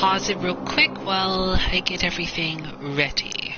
pause it real quick while I get everything ready.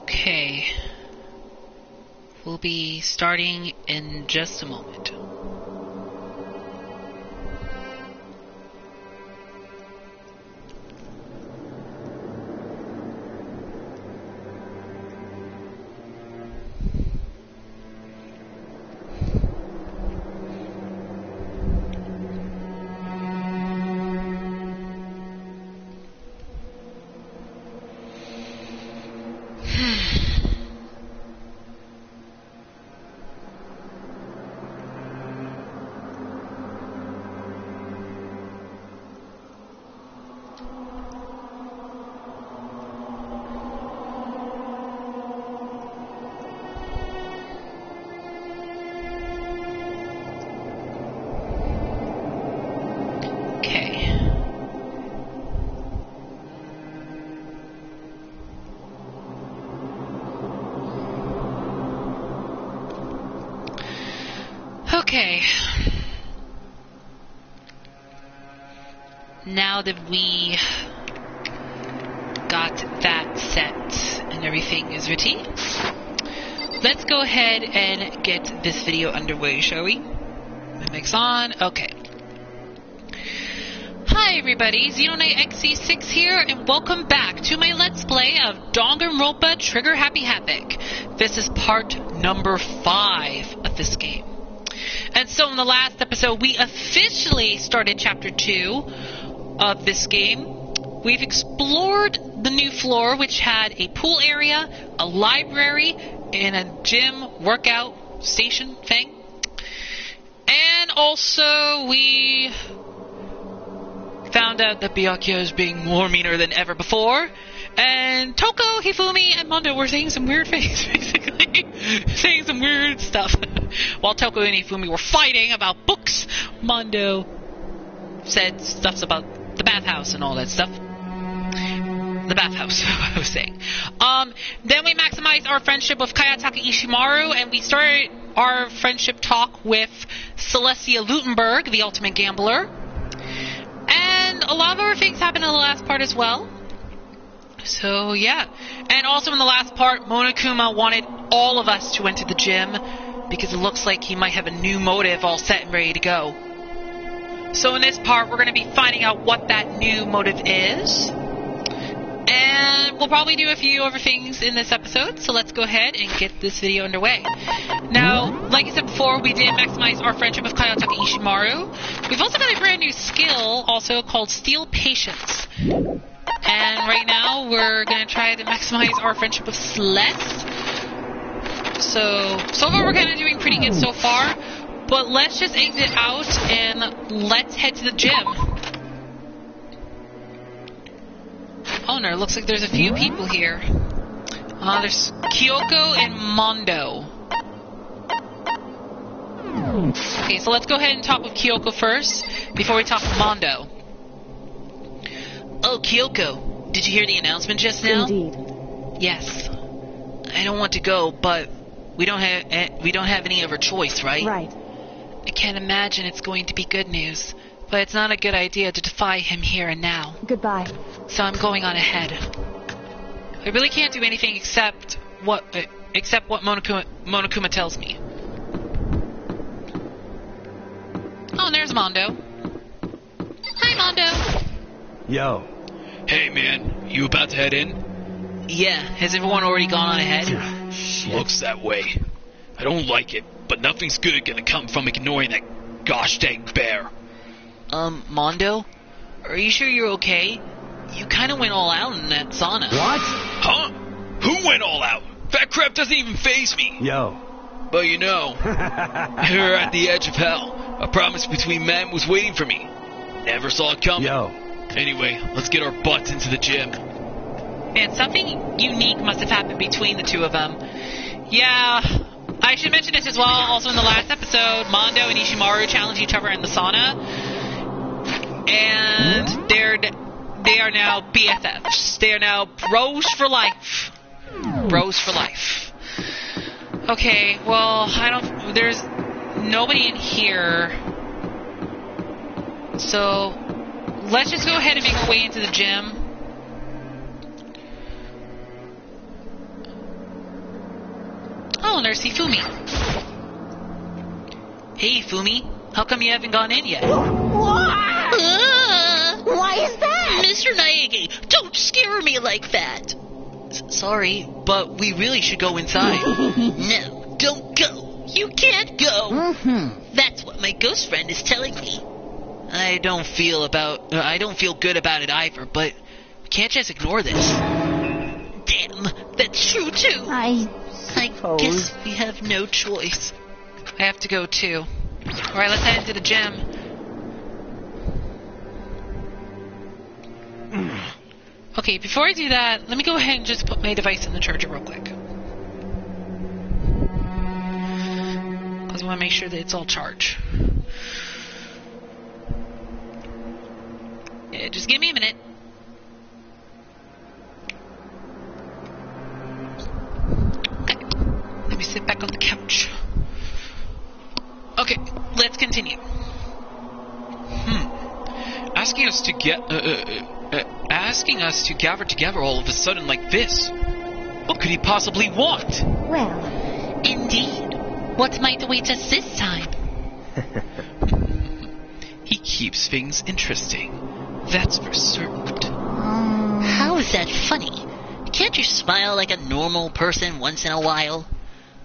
Okay, we'll be starting in just a moment. Okay. Now that we got that set and everything is ready, let's go ahead and get this video underway, shall we? My mic's on. Okay. Hi everybody, XeroKnight XC6 here, and welcome back to my Let's Play of Danganronpa Trigger Happy Havoc. This is part number 5 of this game. And so in the last episode, we officially started Chapter 2 of this game. We've explored the new floor, which had a pool area, a library, and a gym workout station thing. And also, we found out that Byakuya is being more meaner than ever before. And Toko, Hifumi, and Mondo were saying some weird things, basically. Saying some weird stuff. While Toko and Hifumi were fighting about books, Mondo said stuff about the bathhouse and all that stuff. The bathhouse, I was saying. Then we maximized our friendship with Kayataka Ishimaru, and we started our friendship talk with Celestia Lutenberg, the ultimate gambler. And a lot of other things happened in the last part as well. So, yeah. And also in the last part, Monokuma wanted all of us to enter the gym because it looks like he might have a new motive all set and ready to go. So in this part, we're going to be finding out what that new motive is. And we'll probably do a few other things in this episode, so let's go ahead and get this video underway. Now, like I said before, we did maximize our friendship with Kayataka Ishimaru. We've also got a brand new skill, also called Steel Patience. And right now, we're going to try to maximize our friendship with Celeste. So far we're kind of doing pretty good so far. But let's just exit out and let's head to the gym. Oh no, it looks like there's a few people here. There's Kyoko and Mondo. Okay, so let's go ahead and talk with Kyoko first, before we talk with Mondo. Oh, Kyoko, did you hear the announcement just now? Indeed. Yes. I don't want to go, but we don't have any other choice, right? Right. I can't imagine it's going to be good news, but it's not a good idea to defy him here and now. Goodbye. So I'm going on ahead. I really can't do anything except what Monokuma tells me. Oh, and there's Mondo. Hi, Mondo. Yo. Hey, man. You about to head in? Yeah. Has everyone already gone on ahead? Shit. Looks that way. I don't like it, but nothing's good gonna come from ignoring that gosh dang bear. Mondo? Are you sure you're okay? You kind of went all out in that sauna. What? Huh? Who went all out. That crap doesn't even faze me. Yo. But you know, here at the edge of hell, a promise between men was waiting for me. Never saw it coming. Yo. Anyway, let's get our butts into the gym. Man, something unique must have happened between the two of them. Yeah, I should mention this as well. Also in the last episode, Mondo and Ishimaru challenged each other in the sauna. And they are now BFFs. They are now bros for life. Bros for life. Okay, well, there's nobody in here. So, let's just go ahead and make our way into the gym. Oh, there's Hifumi. Hey, Fumi. How come you haven't gone in yet? Why is that? Mr. Naegi, don't scare me like that. Sorry, but we really should go inside. No, don't go. You can't go. That's what my ghost friend is telling me. I don't feel good about it either, but we can't just ignore this. Damn, that's true too. I guess we have no choice. I have to go too. Alright, let's head into the gym. Okay, before I do that, let me go ahead and just put my device in the charger real quick. Because I want to make sure that it's all charged. Yeah, just give me a minute. Okay, let me sit back on the couch. Okay, let's continue. Asking us to gather together all of a sudden like this. What could he possibly want? Well, Indeed. What might await us this time? He keeps things interesting. That's for certain. How is that funny? Can't you smile like a normal person once in a while?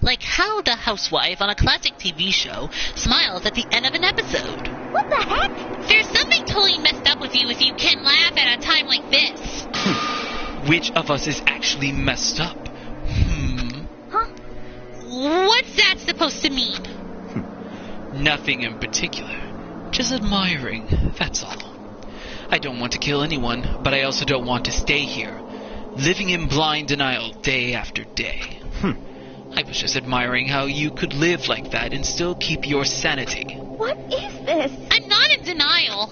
Like how the housewife on a classic TV show smiles at the end of an episode. what the heck? There's something totally messed up with you if you can laugh at a time like this. Which of us is actually messed up? Huh? What's that supposed to mean? Nothing in particular. Just admiring, that's all. I don't want to kill anyone, but I also don't want to stay here, living in blind denial day after day. I was just admiring how you could live like that and still keep your sanity. What is this? I'm not in denial.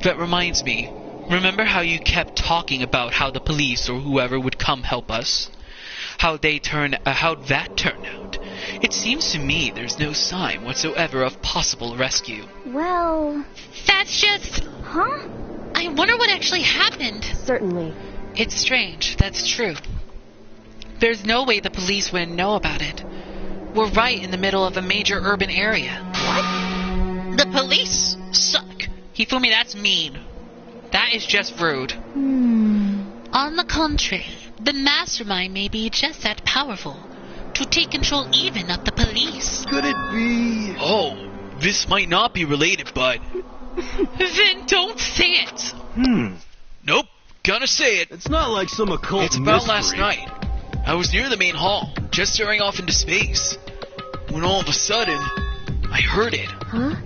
That reminds me, remember how you kept talking about how the police or whoever would come help us? How that turned out? It seems to me there's no sign whatsoever of possible rescue. Well, That's just... huh? I wonder what actually happened. Certainly. It's strange, that's true. There's no way the police wouldn't know about it. We're right in the middle of a major urban area. The police suck. Hifumi, that's mean. That is just rude. On the contrary, the mastermind may be just that powerful to take control even of the police. Could it be? Oh, this might not be related, but... Then don't say it. Nope, gonna say it. It's not like some occult It's about mystery. last night. I was near the main hall, just staring off into space, when all of a sudden, I heard it. Huh?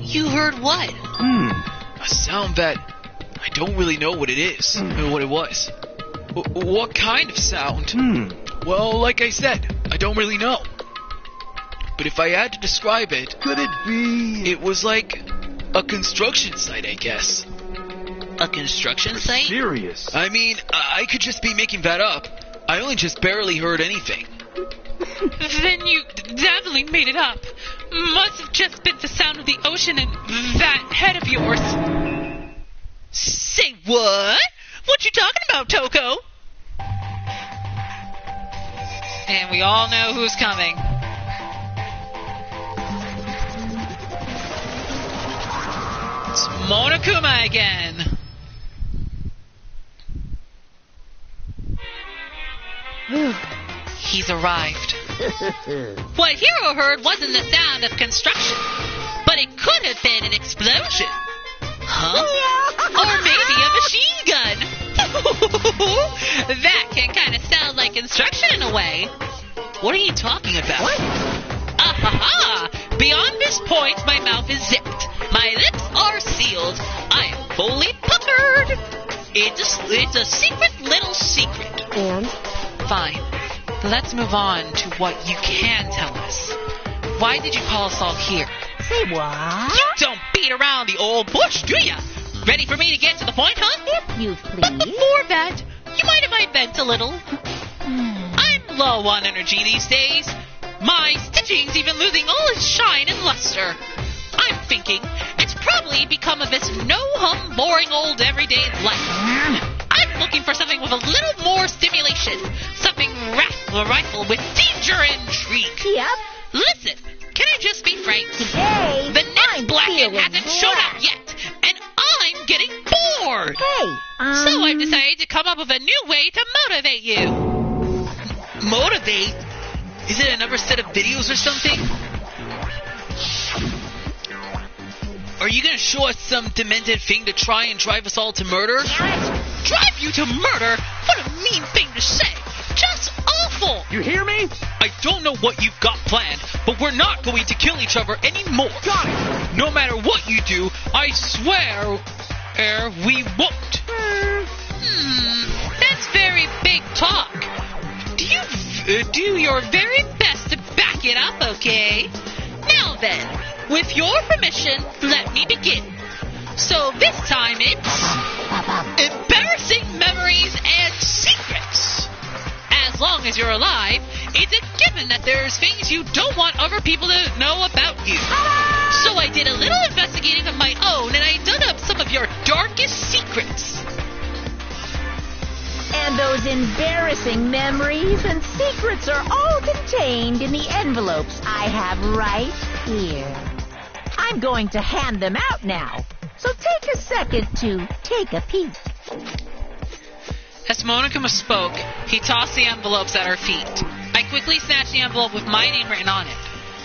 You heard what? A sound that I don't really know what it is, or what it was. What kind of sound? Well, like I said, I don't really know. But if I had to describe it, Could it be? it was like a construction site, I guess. A construction site? Serious. I mean, I could just be making that up. I only just barely heard anything. Then you definitely made it up. Must have just been the sound of the ocean and that head of yours. Say what? What you talking about, Toko? And we all know who's coming. It's Monokuma again. He's arrived. What Hiro heard wasn't the sound of construction, but it could have been an explosion. Huh? Or maybe a machine gun. That can kind of sound like instruction in a way. What are you talking about? What? Ah-ha-ha! Beyond this point, my mouth is zipped. My lips are sealed. I am fully puckered. It's a secret little secret. And? Fine. Let's move on to what you can tell us. Why did you call us all here? Say what? You don't beat around the old bush, do ya? Ready for me to get to the point, huh? If you But please. before that, you mind if I vent a little? I'm low on energy these days. My stitching's even losing all its shine and luster. I'm thinking it's probably become of this no-hum, boring old everyday life. I'm looking for something with a little more stimulation. Something rifle with danger and intrigue. Yep. Listen, can I just be frank? Today, The next I'm Blacken feeling hasn't shown up black. yet, and I'm getting bored. Hey, So I've decided to come up with a new way to motivate you. Motivate? Is it another set of videos or something? Are you gonna show us some demented thing to try and drive us all to murder? Drive you to murder? What a mean thing to say. Just awful. You hear me? I don't know what you've got planned, but we're not going to kill each other anymore. Got it. No matter what you do, I swear we won't. That's very big talk. Do your very best to back it up, okay? Now then, with your permission, let me begin. So this time it's embarrassing memories and secrets. As long as you're alive, it's a given that there's things you don't want other people to know about you. So I did a little investigating of my own, and I dug up some of your darkest secrets. And those embarrassing memories and secrets are all contained in the envelopes I have right here. I'm going to hand them out now, so take a second to take a peek. As Monokuma spoke, he tossed the envelopes at our feet. I quickly snatched the envelope with my name written on it.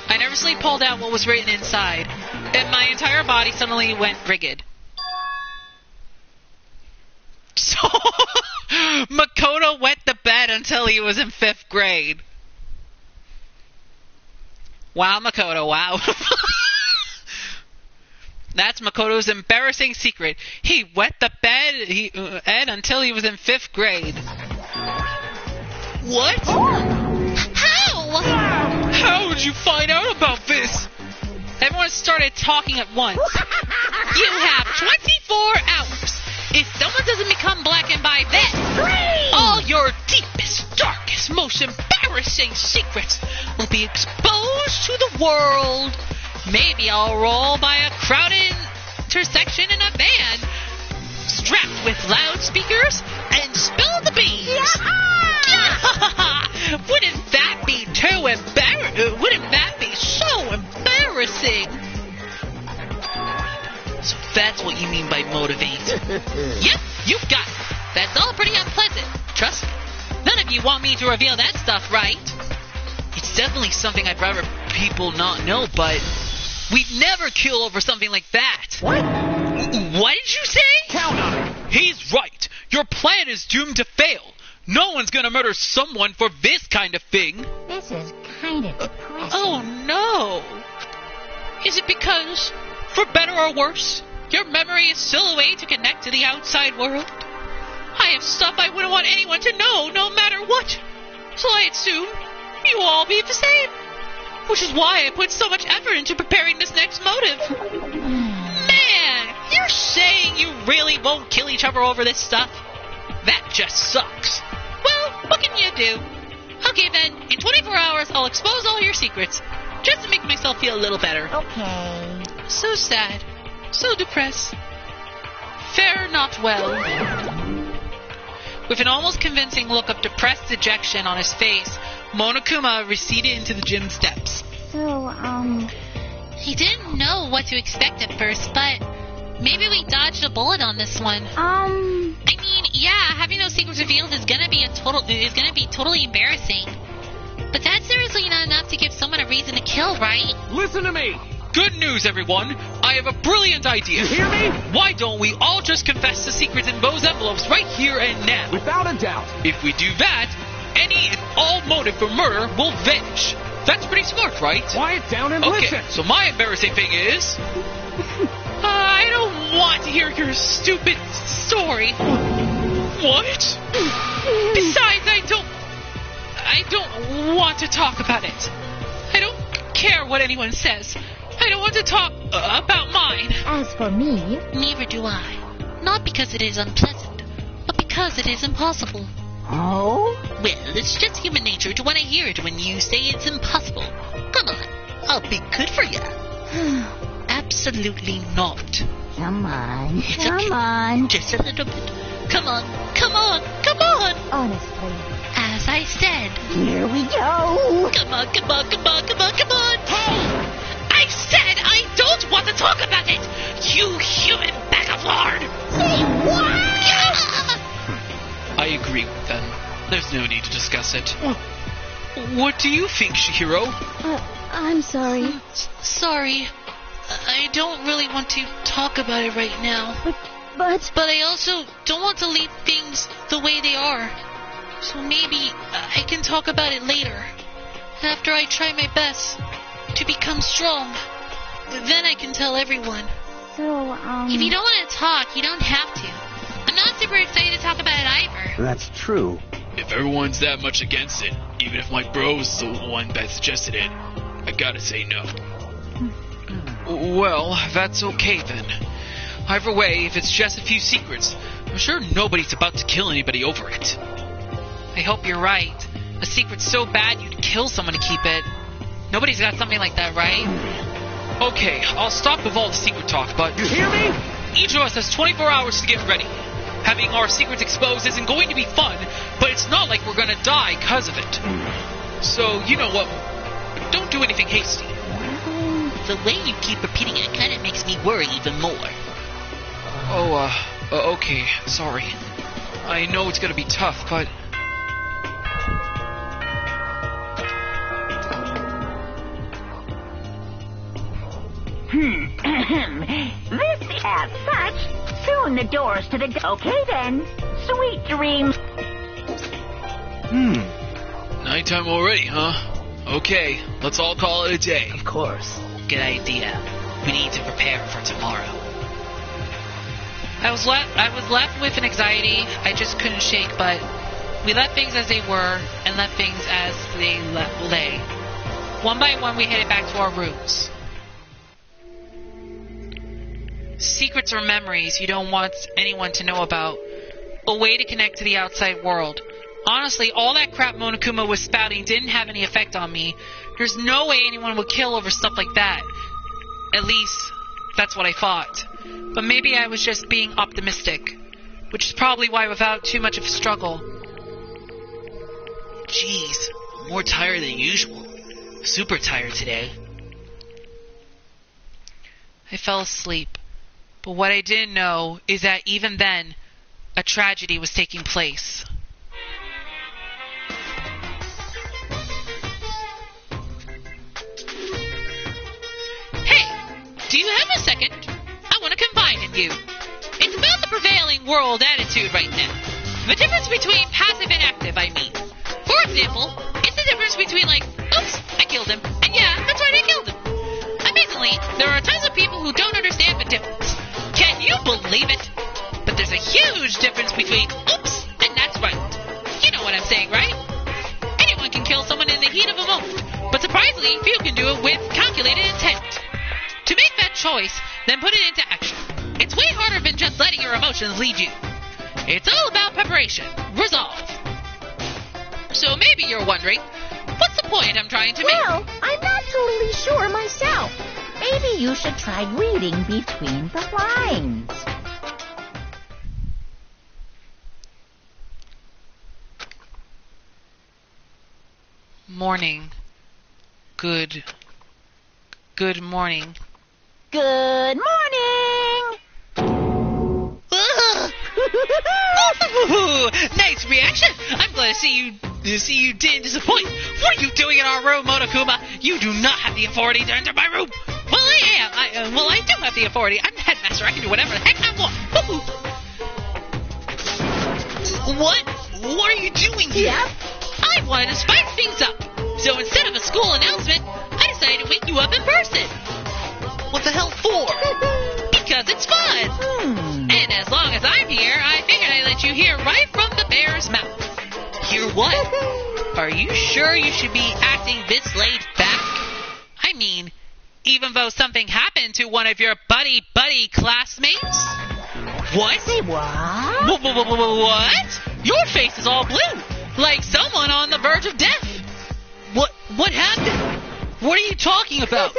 I nervously pulled out what was written inside, and my entire body suddenly went rigid. So, Makoto wet the bed until he was in 5th grade. Wow, Makoto, wow. That's Makoto's embarrassing secret. He wet the bed until he was in 5th grade. What? How? How did you find out about this? Everyone started talking at once. You have 24 hours. If someone doesn't become blackened by then, all your deepest, darkest, most embarrassing secrets will be exposed to the world. Maybe I'll roll by a crowded intersection in a van, strapped with loudspeakers, and spill the beans. Wouldn't that be too embarrassing? Wouldn't that be so embarrassing? So that's what you mean by motivate. Yep, you got it. That's all pretty unpleasant. Trust me. None of you want me to reveal that stuff, right? It's definitely something I'd rather people not know, but we'd never kill over something like that. What? What did you say? Count on it. He's right. Your plan is doomed to fail. No one's gonna murder someone for this kind of thing. This is kind of depressing. Oh no. Is it because, for better or worse, your memory is still a way to connect to the outside world? I have stuff I wouldn't want anyone to know, no matter what. So I assume you will all be the same. Which is why I put so much effort into preparing this next motive. Man, you're saying you really won't kill each other over this stuff? That just sucks. Well, what can you do? Okay then, in 24 hours I'll expose all your secrets, just to make myself feel a little better. Okay. So sad. So depressed. Fare not well. With an almost convincing look of depressed dejection on his face, Monokuma receded into the gym steps. So, He didn't know what to expect at first, but maybe we dodged a bullet on this one. I mean, yeah, having those secrets revealed is gonna be totally embarrassing. But that's seriously not enough to give someone a reason to kill, right? Listen to me. Good news, everyone. I have a brilliant idea. You hear me? Why don't we all just confess the secrets in those envelopes right here and now? Without a doubt. If we do that, any and all motive for murder will vanish. That's pretty smart, right? Quiet down and Okay, listen. so my embarrassing thing is... I don't want to hear your stupid story. What? Besides, I don't want to talk about it. I don't care what anyone says. I don't want to talk about mine. As for me, Neither do I. Not because it is unpleasant, but because it is impossible. oh? Well, it's just human nature to want to hear it when you say it's impossible. Come on, I'll be good for you. Absolutely not. Come on, It's come okay. on. Just a little bit. Come on, come on, come on. Honestly, As I said. here we go. Come on, come on, come on, come on, come on. Hey! I said I don't want to talk about it. You human bag of lard. Say what? I agree with them. There's no need to discuss it. What do you think, Chihiro? I'm sorry, Sorry. I don't really want to talk about it right now. but But I also don't want to leave things the way they are. So maybe I can talk about it later. After I try my best to become strong. Then I can tell everyone. so, If you don't want to talk, you don't have to. I'm not super excited to talk about it either. That's true. If everyone's that much against it, even if my bro's the one that suggested it, I gotta say no. Well, that's okay then. Either way, if it's just a few secrets, I'm sure nobody's about to kill anybody over it. I hope you're right. A secret's so bad you'd kill someone to keep it. Nobody's got something like that, right? Okay, I'll stop with all the secret talk, but You hear me? each of us has 24 hours to get ready. Having our secrets exposed isn't going to be fun, but it's not like we're gonna die because of it. So, you know what? Don't do anything hasty. The way you keep repeating it kind of makes me worry even more. Okay, sorry. I know it's gonna be tough, but... this as such, soon the doors to the... Okay then, sweet dreams. Nighttime already, huh? Okay, let's all call it a day. Of course. Good idea. We need to prepare for tomorrow. I was left with an anxiety I just couldn't shake, but we left things as they were and left things as they lay. One by one, we headed back to our rooms. Secrets or memories you don't want anyone to know about. A way to connect to the outside world. Honestly, all that crap Monokuma was spouting didn't have any effect on me. There's no way anyone would kill over stuff like that. At least, that's what I thought. But maybe I was just being optimistic. Which is probably why without too much of a struggle. Jeez, I'm more tired than usual. Super tired today. I fell asleep. But what I didn't know is that even then, a tragedy was taking place. Hey, do you have a second? I want to confide in you. It's about the prevailing world attitude right now. The difference between passive and active, I mean. For example, it's the difference between like, oops, I killed him, and yeah, that's right, I killed him. Amazingly, there are tons of people who don't understand the difference. Can you believe it? But there's a huge difference between oops and that's right. You know what I'm saying, right? Anyone can kill someone in the heat of a moment, but surprisingly, few can do it with calculated intent. To make that choice, then put it into action. It's way harder than just letting your emotions lead you. It's all about preparation, resolve. So maybe you're wondering, what's the point I'm trying to make? Well, I'm not totally sure myself. Maybe you should try reading between the lines. Morning. Good morning. Good morning! Ooh, nice reaction. I'm glad to see you didn't disappoint. What are you doing in our room, Monokuma? You do not have the authority to enter my room. Well, I do have the authority. I'm the headmaster. I can do whatever the heck I want. Woo-hoo. What are you doing here? Yep, I wanted to spice things up. So instead of a school announcement, I decided to wake you up in person. What the hell for? Because it's fun. And as long as I'm here, I figured I'd let you hear right from the bear's mouth. Hear what? Are you sure you should be acting this laid back? I mean, even though something happened to one of your buddy classmates? What? Say what? What? Your face is all blue, like someone on the verge of death. What happened? What are you talking about?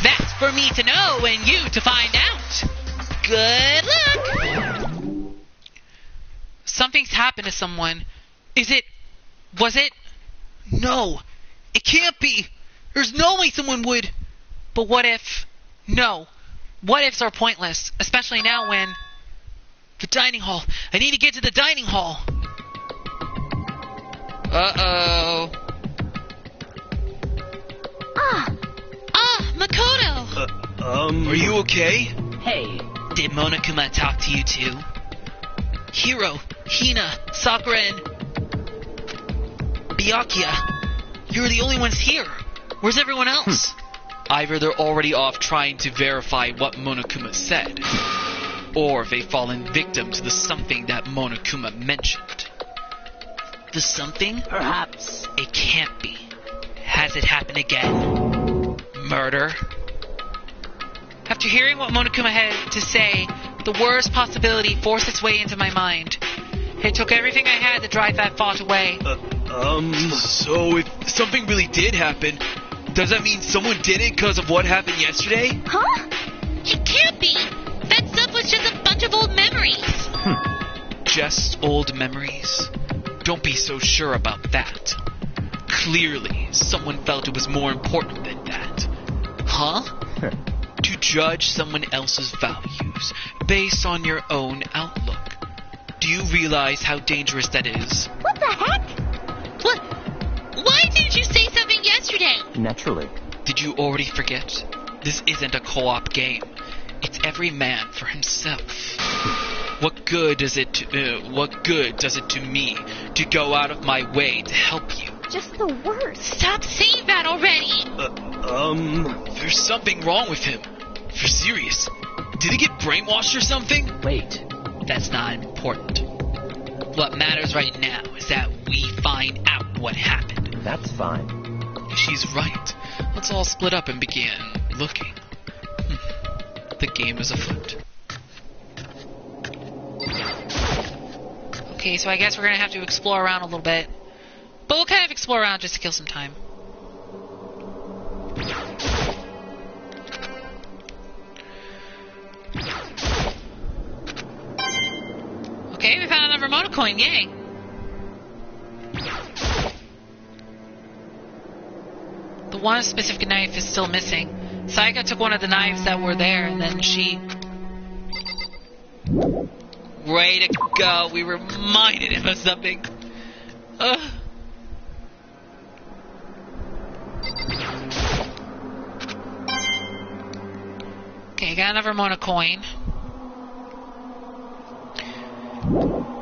That's for me to know and you to find out. Good luck. Something's happened to someone. Was it? No, it can't be. There's no way someone would. But what if? No. What ifs are pointless, especially now when... The dining hall. I need to get to the dining hall. Uh-oh. Makoto. Are you okay? Hey, Did Monokuma talk to you too? Hiro, Hina, Sakura, and... Byakuya. You're the only ones here. Where's everyone else? Either they're already off trying to verify what Monokuma said, or they've fallen victim to the something that Monokuma mentioned. The something? perhaps. It can't be. Has it happened again? Murder? After hearing what Monokuma had to say, the worst possibility forced its way into my mind. It took everything I had to drive that thought away. So if something really did happen, does that mean someone did it because of what happened yesterday? Huh? It can't be. That stuff was just a bunch of old memories. Just old memories? Don't be so sure about that. Clearly, someone felt it was more important than that. Huh? To judge someone else's values based on your own outlook. Do you realize how dangerous that is? What the heck? What? Why didn't you say something yesterday? Naturally. Did you already forget? This isn't a co-op game. It's every man for himself. What good does it to me to go out of my way to help you? Just the worst. Stop saying that already. There's something wrong with him. If you're serious. Did he get brainwashed or something? Wait. That's not important. What matters right now is that we find out what happened. That's fine. She's right. Let's all split up and begin looking. The game is afoot. Okay, so I guess we're gonna have to explore around a little bit. But we'll kind of explore around just to kill some time. Okay, we found another Mono coin, yay! The one specific knife is still missing. Saika took one of the knives that were there, and then she... Way to go, we reminded him of something. Okay, got another Mono coin.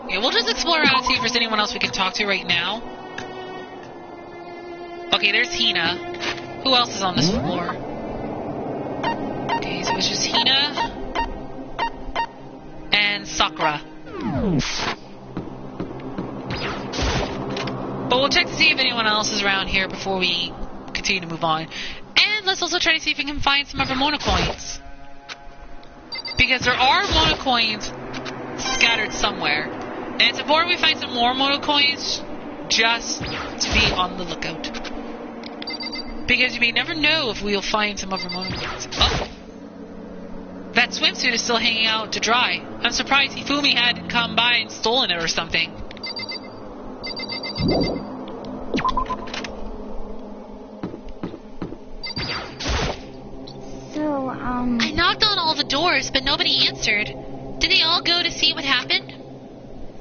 Yeah, we'll just explore around and see if there's anyone else we can talk to right now. Okay, there's Hina. Who else is on this floor? Okay, so it's just Hina and Sakura. But we'll check to see if anyone else is around here before we continue to move on. And let's also try to see if we can find some other Mono coins. Because there are Mono coins scattered somewhere. And it's important we find some more Mono coins just to be on the lookout. Because you may never know if we'll find some other Mono coins. Oh! That swimsuit is still hanging out to dry. I'm surprised Hifumi hadn't come by and stolen it or something. So, I knocked on all the doors, but nobody answered. Did they all go to see what happened?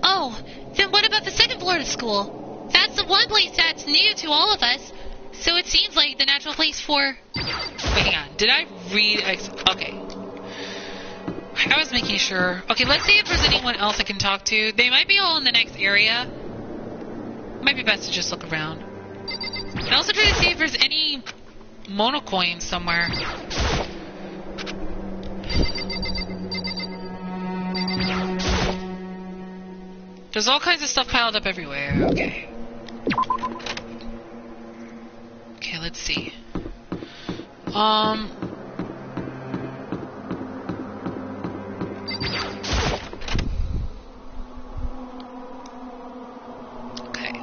Oh, then what about the second floor of the school? That's the one place that's new to all of us, so it seems like the natural place for... Wait, hang on. Did I read... Okay. I was making sure. Okay, let's see if there's anyone else I can talk to. They might be all in the next area. Might be best to just look around. And also try to see if there's any mono coins somewhere. There's all kinds of stuff piled up everywhere. Okay. Okay, let's see. Okay.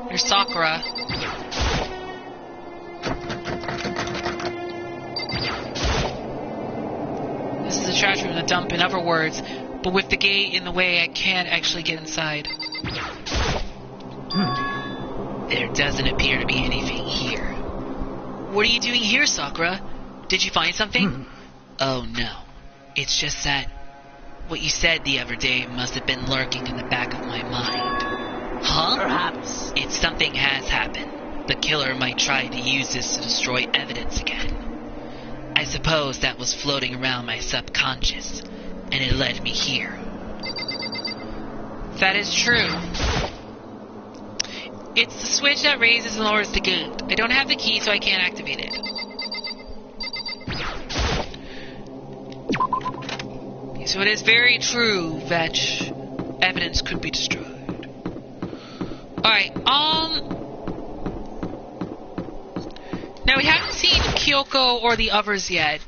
There's Sakura. This is a trash room, the dump, in other words. But with the gate in the way, I can't actually get inside. There doesn't appear to be anything here. What are you doing here, Sakura? Did you find something? Oh no. It's just that what you said the other day must have been lurking in the back of my mind. Huh? Perhaps. If something has happened, the killer might try to use this to destroy evidence again. I suppose that was floating around my subconscious, and it led me here. That is true. It's the switch that raises and lowers the gate. I don't have the key, so I can't activate it. So it is very true that evidence could be destroyed. Alright, now we haven't seen Kyoko or the others yet.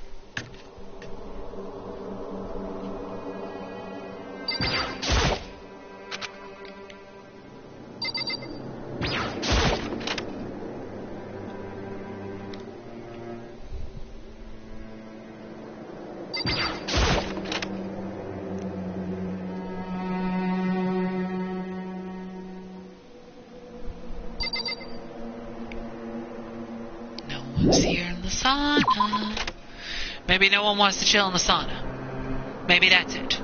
Here in the sauna. Maybe no one wants to chill in the sauna. Maybe that's it.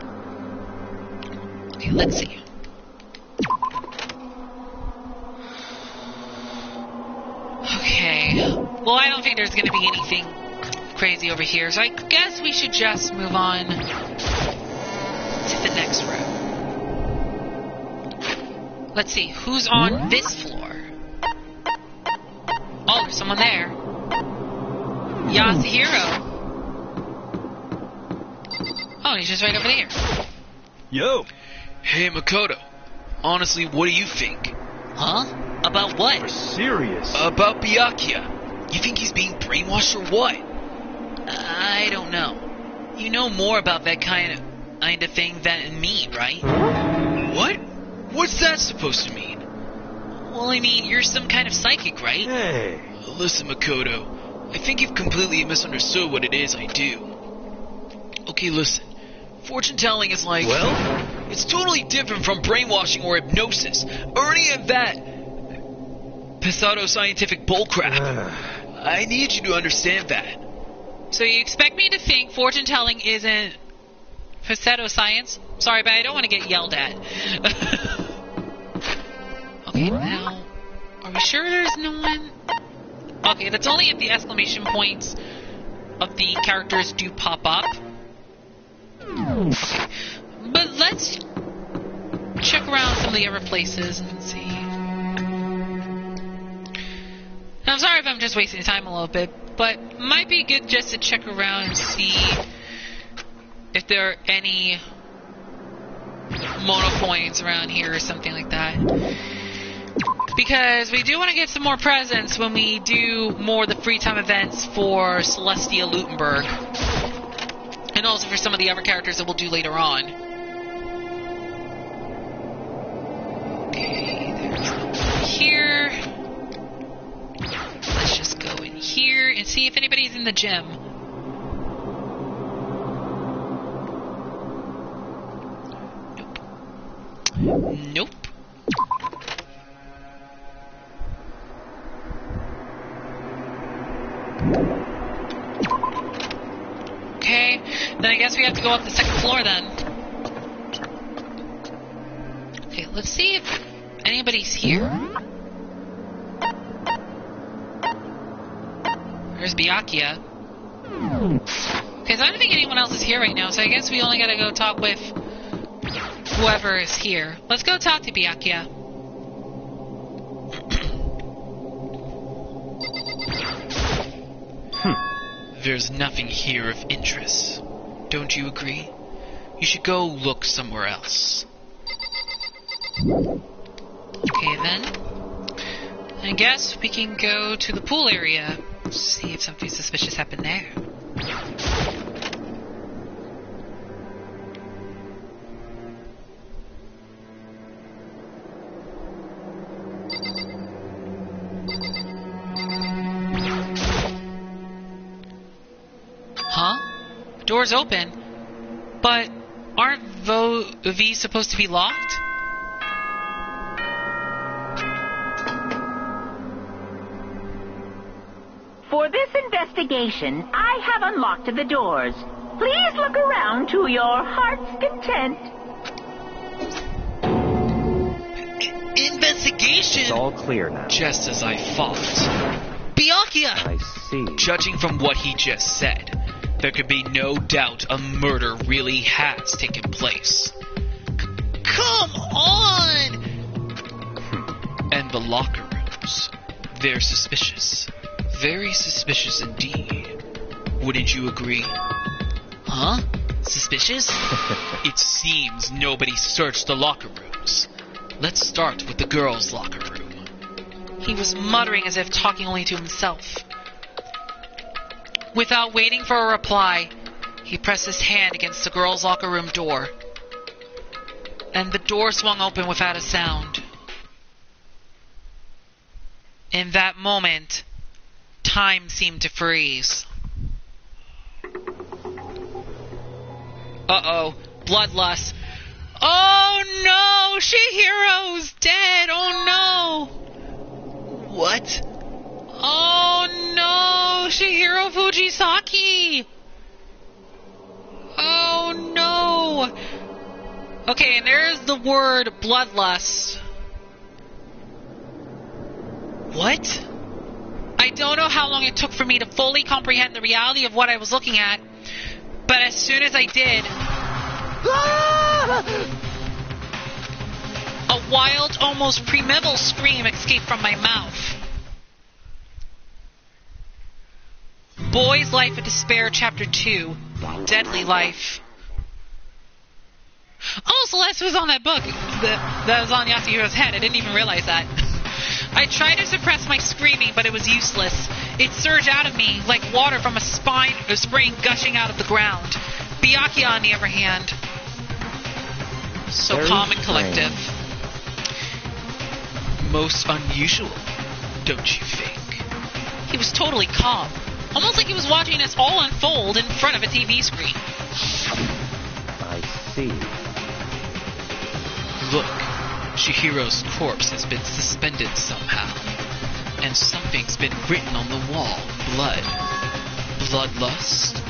Okay, let's see. Okay. Well, I don't think there's going to be anything crazy over here, so I guess we should just move on to the next room. Let's see, who's on this floor? Oh, there's someone there. Yasuhiro. Oh, he's just right over there. Yo! Hey, Makoto. Honestly, what do you think? Huh? About You're what? serious? About Byakuya. You think he's being brainwashed or what? I don't know. You know more about that kind of thing than me, right? What? What's that supposed to mean? Well, I mean, you're some kind of psychic, right? Hey! Listen, Makoto. I think you've completely misunderstood what it is I do. Okay, listen. Fortune telling is like... Well? It's totally different from brainwashing or hypnosis, or any of that pseudo-scientific bullcrap. I need you to understand that. So you expect me to think fortune telling isn't pseudoscience? Sorry, but I don't want to get yelled at. Okay, now... Are we sure there's no one? Okay, that's only if the exclamation points of the characters do pop up. Okay. But let's check around some of the other places and see. Now, I'm sorry if I'm just wasting time a little bit, but it might be good just to check around and see if there are any mono coins around here or something like that. Because we do want to get some more presents when we do more of the free time events for Celestia Lutenberg. And also for some of the other characters that we'll do later on. Okay, there's no one here. Let's just go in here and see if anybody's in the gym. Nope. Nope. Okay, then I guess we have to go up the second floor then. Okay, let's see if anybody's here. There's Byakuya. Okay, so I don't think anyone else is here right now, so I guess we only gotta go talk with whoever is here. Let's go talk to Byakuya. There's nothing here of interest. Don't you agree? You should go look somewhere else. Okay, then. I guess we can go to the pool area. See if something suspicious happened there. Huh? Door's open. But aren't these supposed to be locked? For this investigation, I have unlocked the doors. Please look around to your heart's content. Investigation? It's all clear now. Just as I thought. Byakuya! I see. Judging from what he just said, there could be no doubt a murder really has taken place. Come on! And the locker rooms. They're suspicious. Very suspicious indeed. Wouldn't you agree? Huh? Suspicious? It seems nobody searched the locker rooms. Let's start with the girls' locker room. He was muttering as if talking only to himself. Without waiting for a reply, he pressed his hand against the girls' locker room door. And the door swung open without a sound. In that moment, time seemed to freeze. Uh-oh, bloodlust. Oh no, Shihiro's dead, oh no! What? Oh no, Shihiro Fujisaki! Oh no! Okay, and there's the word bloodlust. What? I don't know how long it took for me to fully comprehend the reality of what I was looking at, but as soon as I did, a wild, almost primeval scream escaped from my mouth. Boy's Life of Despair, Chapter 2, Deadly Life. Oh, Celeste was on that book that was on Yasuhiro's head. I didn't even realize that. I tried to suppress my screaming, but it was useless. It surged out of me like water from a spring gushing out of the ground. Byakuya, on the other hand, so Very calm and strange. collective. Most unusual, don't you think? He was totally calm, almost like he was watching us all unfold in front of a TV screen. I see. Look, Shihiro's corpse has been suspended somehow, and something's been written on the wall. Blood. Bloodlust?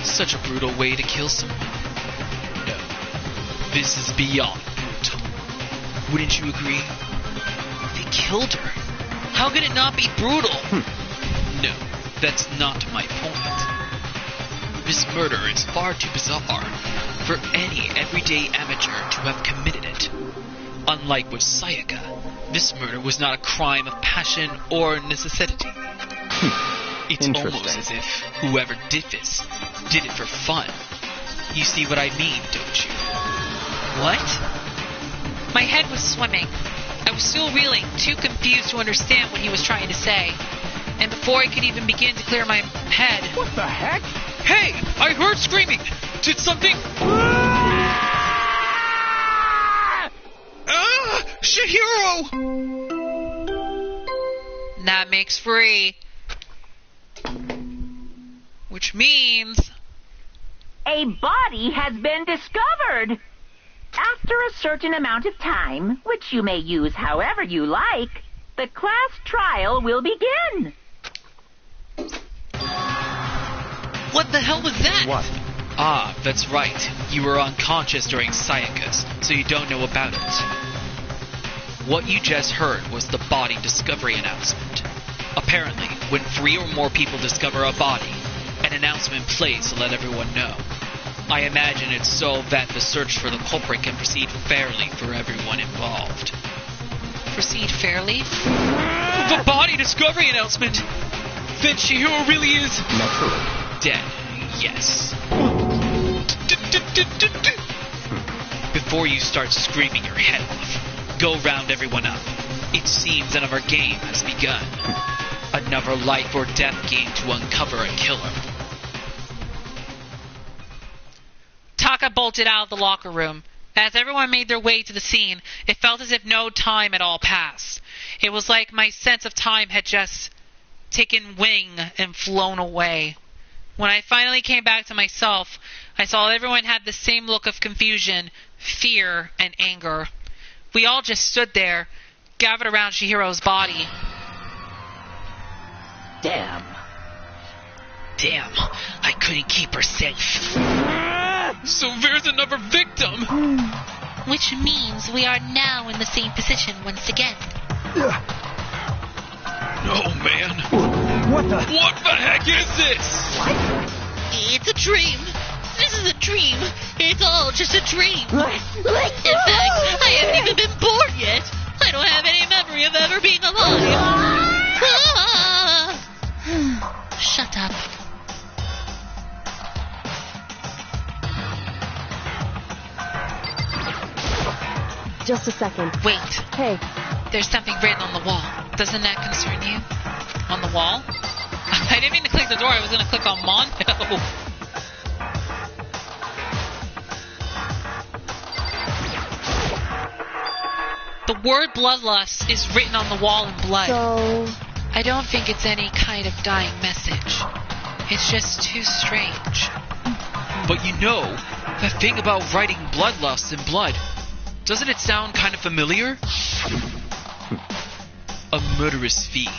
Such a brutal way to kill someone. No, this is beyond brutal. Wouldn't you agree? They killed her. How could it not be brutal? No, that's not my point. This murder is far too bizarre for any everyday amateur to have committed it. Unlike with Sayaka, this murder was not a crime of passion or necessity. It's almost as if whoever did this did it for fun. You see what I mean, don't you? What? My head was swimming. I was still reeling, too confused to understand what he was trying to say. And before I could even begin to clear my head... What the heck? Hey! I heard screaming! Did something... Shihiro! That makes free. Which means... A body has been discovered. After a certain amount of time, which you may use however you like, the class trial will begin. What the hell was that? What? Ah, that's right. You were unconscious during Sayaka's, so you don't know about it. What you just heard was the body discovery announcement. Apparently, when 3 or more people discover a body, an announcement plays to let everyone know. I imagine it's so that the search for the culprit can proceed fairly for everyone involved. Proceed fairly? The body discovery announcement! convinced Chihiro really is Naturally. dead. Yes. Before you start screaming your head off, go round everyone up. It seems another game has begun. Another life or death game to uncover a killer. Taka bolted out of the locker room. As everyone made their way to the scene, it felt as if no time at all passed. It was like my sense of time had just taken wing and flown away. When I finally came back to myself, I saw everyone had the same look of confusion, fear, and anger. We all just stood there, gathered around Chihiro's body. Damn. Damn, I couldn't keep her safe. So there's another victim! Which means we are now in the same position once again. Oh man. What the? What the heck is this? It's a dream. This is a dream. It's all just a dream. In fact, I haven't even been born yet. I don't have any memory of ever being alive. Shut up. Just a second. Wait, Hey, there's something written on the wall. Doesn't that concern you? On the wall? I didn't mean to click the door. I was going to click on Mondo. The word bloodlust is written on the wall in blood. so... I don't think it's any kind of dying message. It's just too strange. But you know, the thing about writing bloodlust in blood, doesn't it sound kind of familiar? A murderous fiend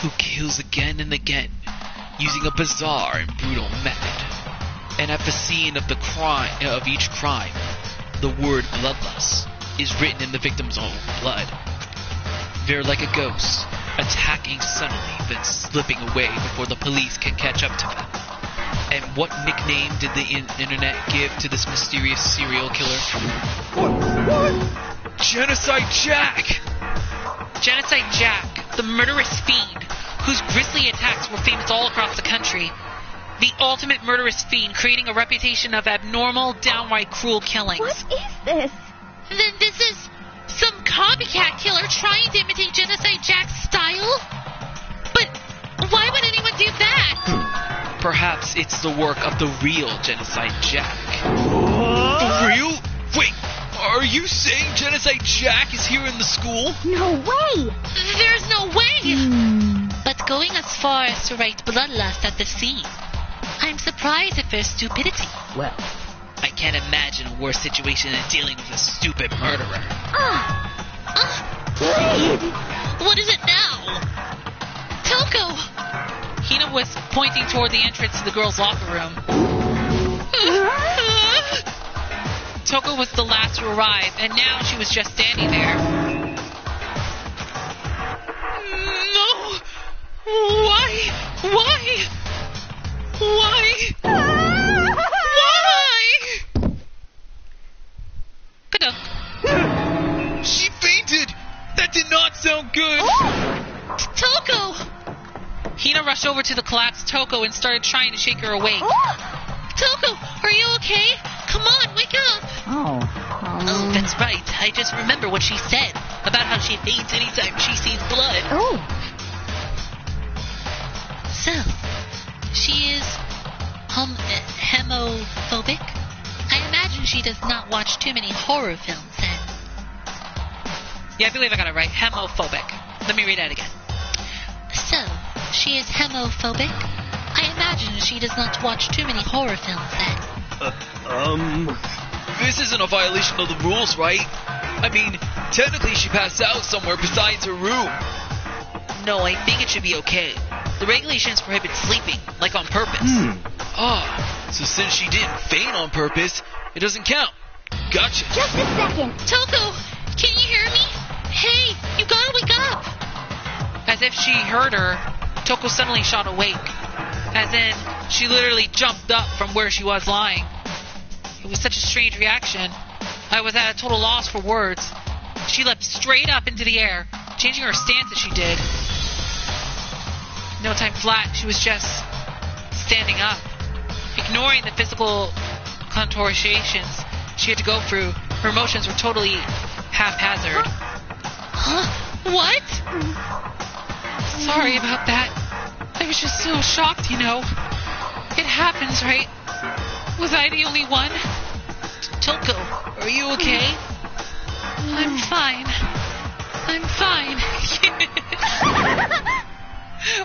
who kills again and again, using a bizarre and brutal method. And at the scene of each crime, the word bloodlust is written in the victim's own blood. They're like a ghost, attacking suddenly, then slipping away before the police can catch up to them. And what nickname did the internet give to this mysterious serial killer? What? Genocide Jack! Genocide Jack, the murderous fiend, whose grisly attacks were famous all across the country. The ultimate murderous fiend, creating a reputation of abnormal, downright cruel killings. What is this? Then this is some copycat killer trying to imitate Genocide Jack's style? But why would anyone do that? Perhaps it's the work of the real Genocide Jack. The real? Wait, are you saying Genocide Jack is here in the school? No way! There's no way! But going as far as to write bloodlust at the scene, I'm surprised at their stupidity. Well, I can't imagine a worse situation than dealing with a stupid murderer. What is it now? Toko! Hina was pointing toward the entrance to the girls' locker room. Toko was the last to arrive, and now she was just standing there. No! Why? Why? Why? Why? Kadunk. She fainted! That did not sound good! Toko! Hina rushed over to the collapsed Toko and started trying to shake her awake. Toko, are you okay? Come on, wake up! Oh. Oh, that's right. I just remember what she said about how she faints anytime she sees blood. Oh. So, she is hemophobic? I imagine she does not watch too many horror films then. Yeah, I believe I got it right. Hemophobic. Let me read that again. So, she is hemophobic? I imagine she does not watch too many horror films then. This isn't a violation of the rules, right? I mean, technically she passed out somewhere besides her room. No, I think it should be okay. The regulations prohibit sleeping, like on purpose. So since she didn't faint on purpose, it doesn't count. Gotcha. Just a second. Toko, can you hear me? Hey, you gotta wake up! As if she heard her, Toko suddenly shot awake. As in, she literally jumped up from where she was lying. It was such a strange reaction. I was at a total loss for words. She leapt straight up into the air, changing her stance as she did. no time flat. She was just standing up, ignoring the physical contortions she had to go through. Her emotions were totally haphazard. Huh? What? Sorry about that. I was just so shocked, you know. It happens, right? Was I the only one? Toko, are you okay? I'm fine. I'm fine.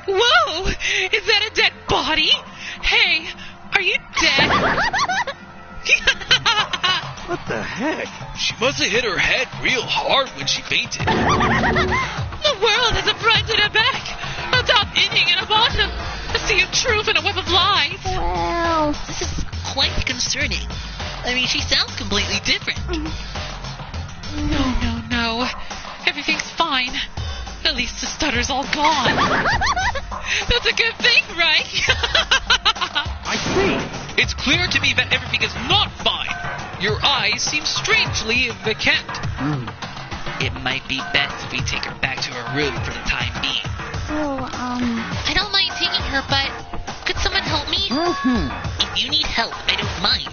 Whoa! Is that a dead body? Hey, are you dead? What the heck? She must have hit her head real hard when she fainted. The world is a front and a back, a top ending and a bottom, a sea of truth and a web of lies. Well, This is quite concerning. I mean, she sounds completely different. No. Everything's fine. At least the stutter's all gone. That's a good thing, right? I see. It's clear to me that everything is not fine. Your eyes seem strangely vacant. It might be best if we take her back to her room for the time being. so, I don't mind taking her, but could someone help me? If you need help, I don't mind.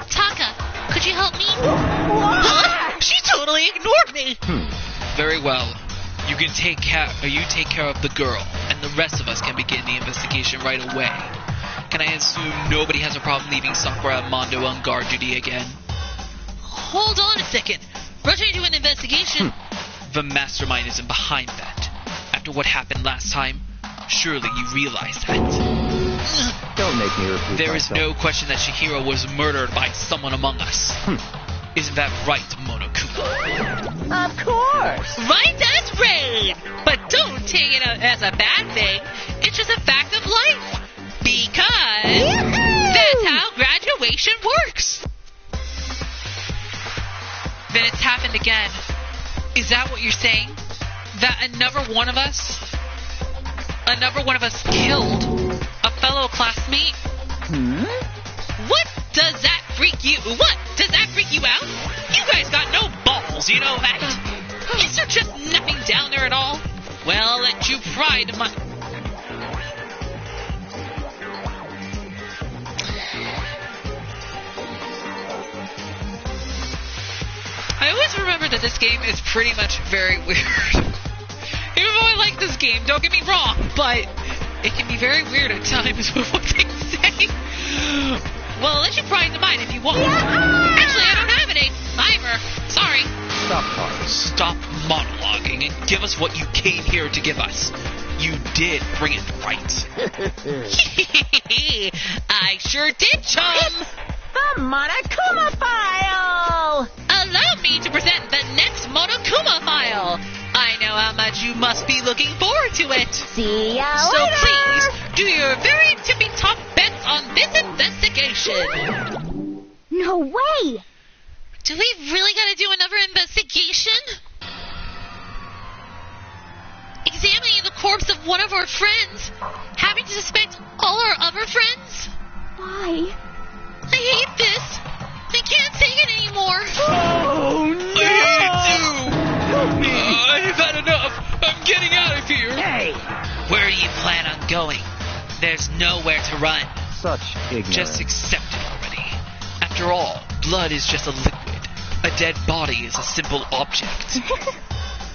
Taka, could you help me? Huh? She totally ignored me. Very well. You take care of the girl, and the rest of us can begin the investigation right away. Can I assume nobody has a problem leaving Sakura and Mondo on guard duty again? Hold on a second. Rushing into an investigation. The mastermind isn't behind that. After what happened last time, surely you realize that. Don't make me repeat There is myself. no question that Chihiro was murdered by someone among us. Isn't that right, Monokuma? Of course. Right as rain. But don't take it as a bad thing. It's just a fact of life. Because that's how graduation works. Then it's happened again. Is that what you're saying? That another one of us killed a fellow classmate? What does that freak you? What? Does that freak you out? You guys got no balls, you know that? Is there just nothing down there at all? Well, I'll let you pry to my... I always remember that this game is pretty much very weird. Even though I like this game, don't get me wrong, but it can be very weird at times with what they say. Well, I'll let you pry into mine if you want. Actually, I don't have any. Either. Sorry. Stop talking. Stop monologuing and give us what you came here to give us. You did bring it right. I sure did, chum. The Monokuma file. Allow me to present the next Monokuma file. I know how much you must be looking forward to it. See ya So later. please, do your very tippy-top bets on this investigation. no way. Do we really gotta do another investigation? Examining the corpse of one of our friends? Having to suspect all our other friends? Why? I hate this. I can't take it anymore. Oh, I hate it too. I've had enough. I'm getting out of here. Hey! Where do you plan on going? There's nowhere to run. Such ignorance. Just accept it already. After all, blood is just a liquid. A dead body is a simple object.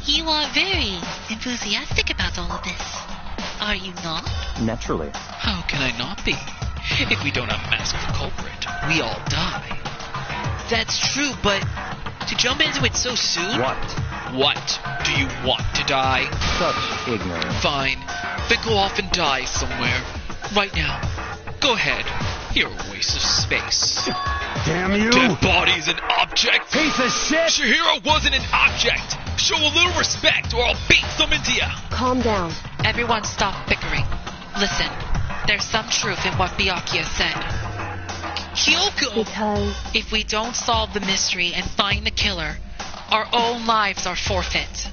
You are very enthusiastic about all of this. Are you not? Naturally. How can I not be? If we don't unmask the culprit, we all die. That's true, but to jump into it so soon? What? Do you want to die? Such ignorance. Fine. Then go off and die somewhere. Right now. Go ahead. You're a waste of space. Damn you! Dead body's an object? Piece of shit! Chihiro wasn't an object! Show a little respect or I'll beat some into ya! Calm down. Everyone stop bickering. Listen, there's some truth in what Byakuya said. Kyoko! Because If we don't solve the mystery and find the killer, our own lives are forfeit.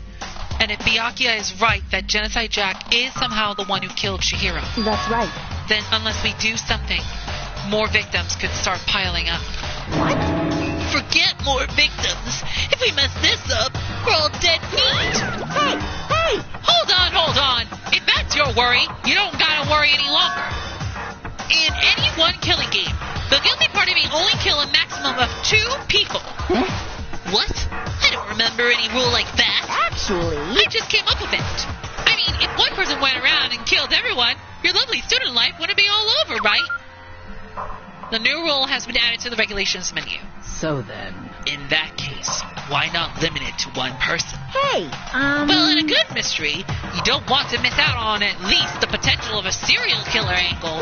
And if Byakuya is right that Genocide Jack is somehow the one who killed Chihiro, that's right. then unless we do something, more victims could start piling up. Forget more victims. If we mess this up, we're all dead meat. Hey! Hold on! If that's your don't worry. You don't gotta worry any longer. In any one killing game, the guilty party may only kill a maximum of 2 people. What? I don't remember any rule like that. Actually, I just came up with it. I mean, if one person went around and killed everyone, your lovely student life wouldn't be all over, right? The new rule has been added to the regulations menu. so then. In that case, why not limit it to one person? Hey, Well, in a good mystery, you don't want to miss out on at least the potential of a serial killer angle.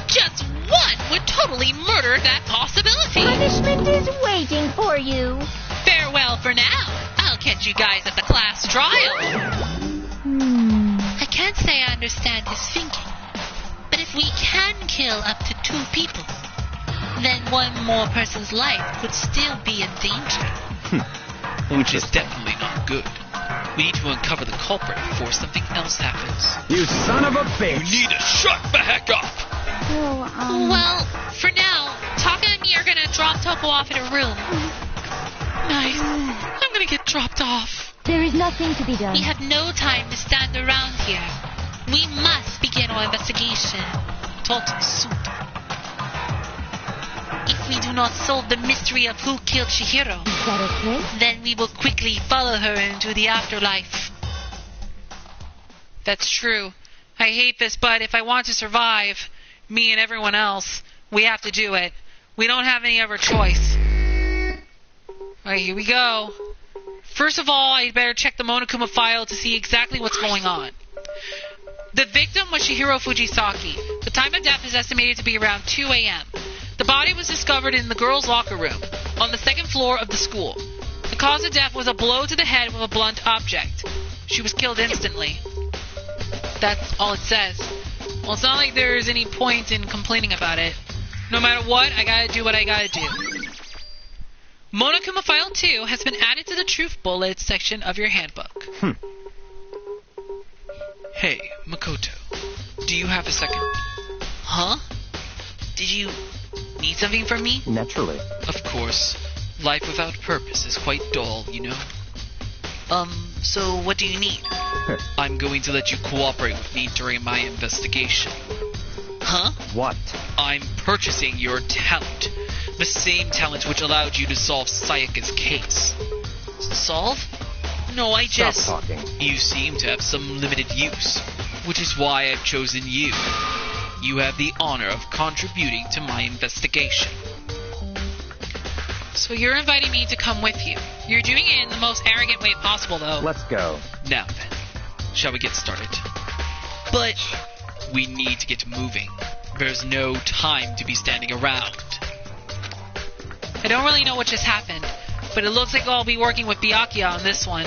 Just one would totally murder that possibility. Punishment is waiting for you. Farewell for now. I'll catch you guys at the class trial. I can't say I understand his thinking. But if we can kill up to 2 people, then one more person's life would still be in danger. Which is definitely not good. We need to uncover the culprit before something else happens. You son of a You bitch! need to shut the heck up! Well, for now, Taka and me are gonna drop Toko off in a room. Nice. I'm gonna get dropped off. There is nothing to be done. We have no time to stand around here. We must begin our investigation. Tot soon. If we do not solve the mystery of who killed Chihiro, Is that okay? then we will quickly follow her into the afterlife. That's true. I hate this, but if I want to survive, me and everyone else, we have to do it. We don't have any other choice. Alright, here we go. First of all, I'd better check the Monokuma file to see exactly what's going on. The victim was Chihiro Fujisaki. The time of death is estimated to be around 2 a.m. The body was discovered in the girls' locker room, on the 2nd floor of the school. The cause of death was a blow to the head with a blunt object. She was killed instantly. That's all it says. Well, it's not like there's any point in complaining about it. No matter what, I gotta do what I gotta do. Monokuma File 2 has been added to the Truth Bullets section of your handbook. Hey, Makoto. Do you have a second? Huh? Did you need something from me? Naturally. Of course. Life without purpose is quite dull, you know? So what do you need? I'm going to let you cooperate with me during my investigation. Huh? What? I'm purchasing your talent. The same talent which allowed you to solve Sayaka's case. Solve? No, I Stop just... talking. You seem to have some limited use, which is why I've chosen you. You have the honor of contributing to my investigation. So you're inviting me to come with you. You're doing it in the most arrogant way possible, though. Let's go. Now then, shall we get started? But... We need to get moving. There's no time to be standing around. I don't really know what just happened, but it looks like I'll be working with Byakuya on this one.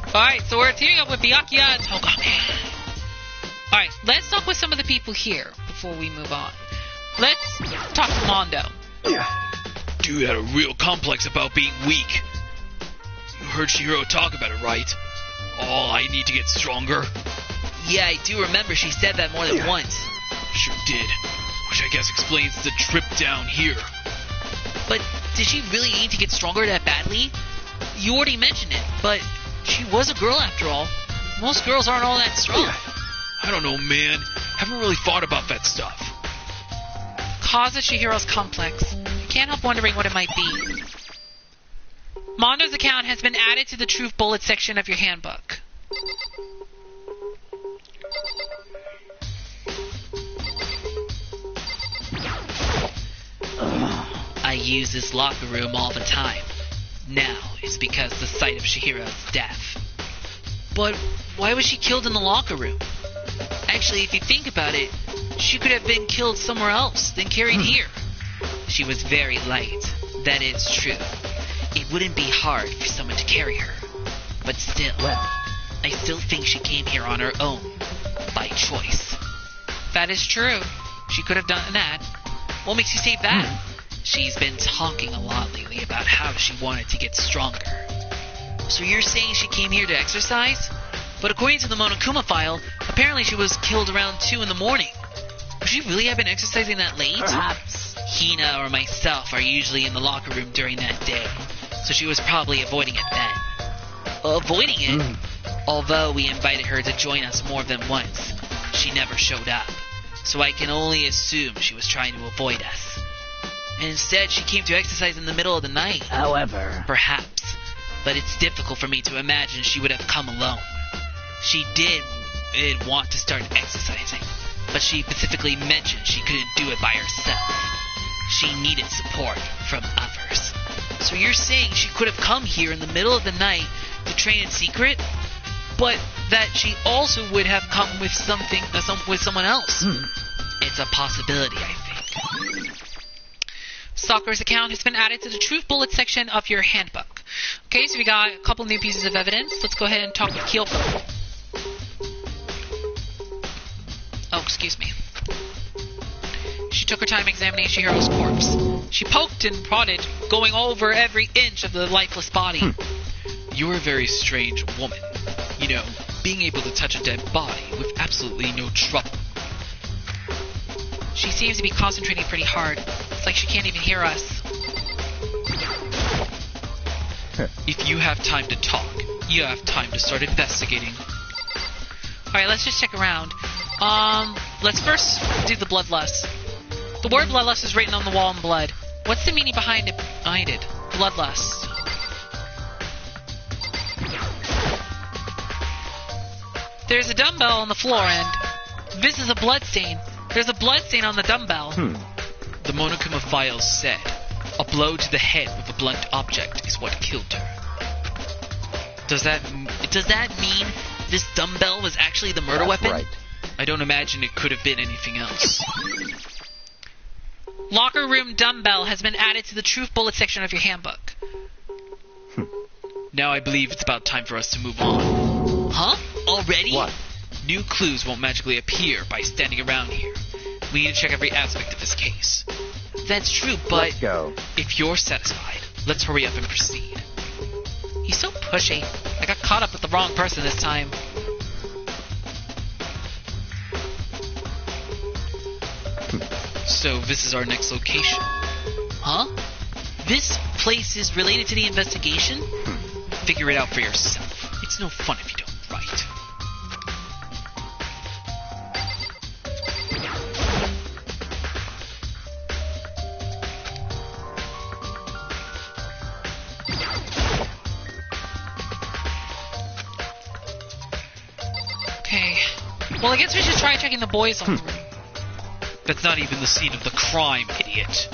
Alright, so we're teaming up with Byakuya and Togame. Alright, let's talk with some of the people here before we move on. Let's talk to Mondo. Dude had a real complex about being weak. You heard Chihiro talk about it, right? Oh, I need to get stronger. Yeah, I do remember she said that more than once. Sure did. Which I guess explains the trip down here. But did she really need to get stronger that badly? You already mentioned it, but she was a girl after all. Most girls aren't all that strong. I don't know, man. Haven't really thought about that stuff. Cause of Chihiro's complex. I can't help wondering what it might be. Mondo's account has been added to the Truth Bullet section of your handbook. I use this locker room all the time. Now it's because the sight of Chihiro's death. But why was she killed in the locker room? Actually, if you think about it, she could have been killed somewhere else, then carried here. She was very light. That is true. It wouldn't be hard for someone to carry her. But still, I still think she came here on her own, by choice. That is true. She could have done that. What makes you say that? She's been talking a lot lately about how she wanted to get stronger. So you're saying she came here to exercise? But according to the Monokuma file, apparently she was killed around 2 in the morning. Would she really have been exercising that late? Perhaps. Hina or myself are usually in the locker room during that day, so she was probably avoiding it then. Avoiding it? Although we invited her to join us more than once, she never showed up. So I can only assume she was trying to avoid us. And instead, she came to exercise in the middle of the night. However, Perhaps. But it's difficult for me to imagine she would have come alone. She did want to start exercising, but she specifically mentioned she couldn't do it by herself. She needed support from others. So you're saying she could have come here in the middle of the night to train in secret, but that she also would have come with with someone else? It's a possibility, I think. Stalker's account has been added to the Truth Bullet section of your handbook. Okay, so we got a couple new pieces of evidence. Let's go ahead and talk with Kyoko. Oh, excuse me. She took her time examining Chihiro's corpse. She poked and prodded, going over every inch of the lifeless body. You're a very strange woman. You know, being able to touch a dead body with absolutely no trouble. She seems to be concentrating pretty hard. It's like she can't even hear us. If you have time to talk, you have time to start investigating. Alright, let's just check around. Let's first do the bloodlust. The word bloodlust is written on the wall in blood. What's the meaning behind it? Bloodlust. There's a dumbbell on the floor, and this is a blood stain. There's a blood stain on the dumbbell. The Monokuma files said, a blow to the head with a blunt object is what killed her. Does that mean this dumbbell was actually the murder weapon? Right. I don't imagine it could have been anything else. Locker room dumbbell has been added to the Truth Bullet section of your handbook. Now I believe it's about time for us to move on. Huh? Already? What? New clues won't magically appear by standing around here. We need to check every aspect of this case. That's true, but Let's go. If you're satisfied, let's hurry up and proceed. he's so pushy. I got caught up with the wrong person this time. So this is our next location. Huh? This place is related to the investigation? Figure it out for yourself. It's no fun if you don't write. Okay. Well, I guess we should try checking the boys' room. That's not even the scene of the crime, idiot.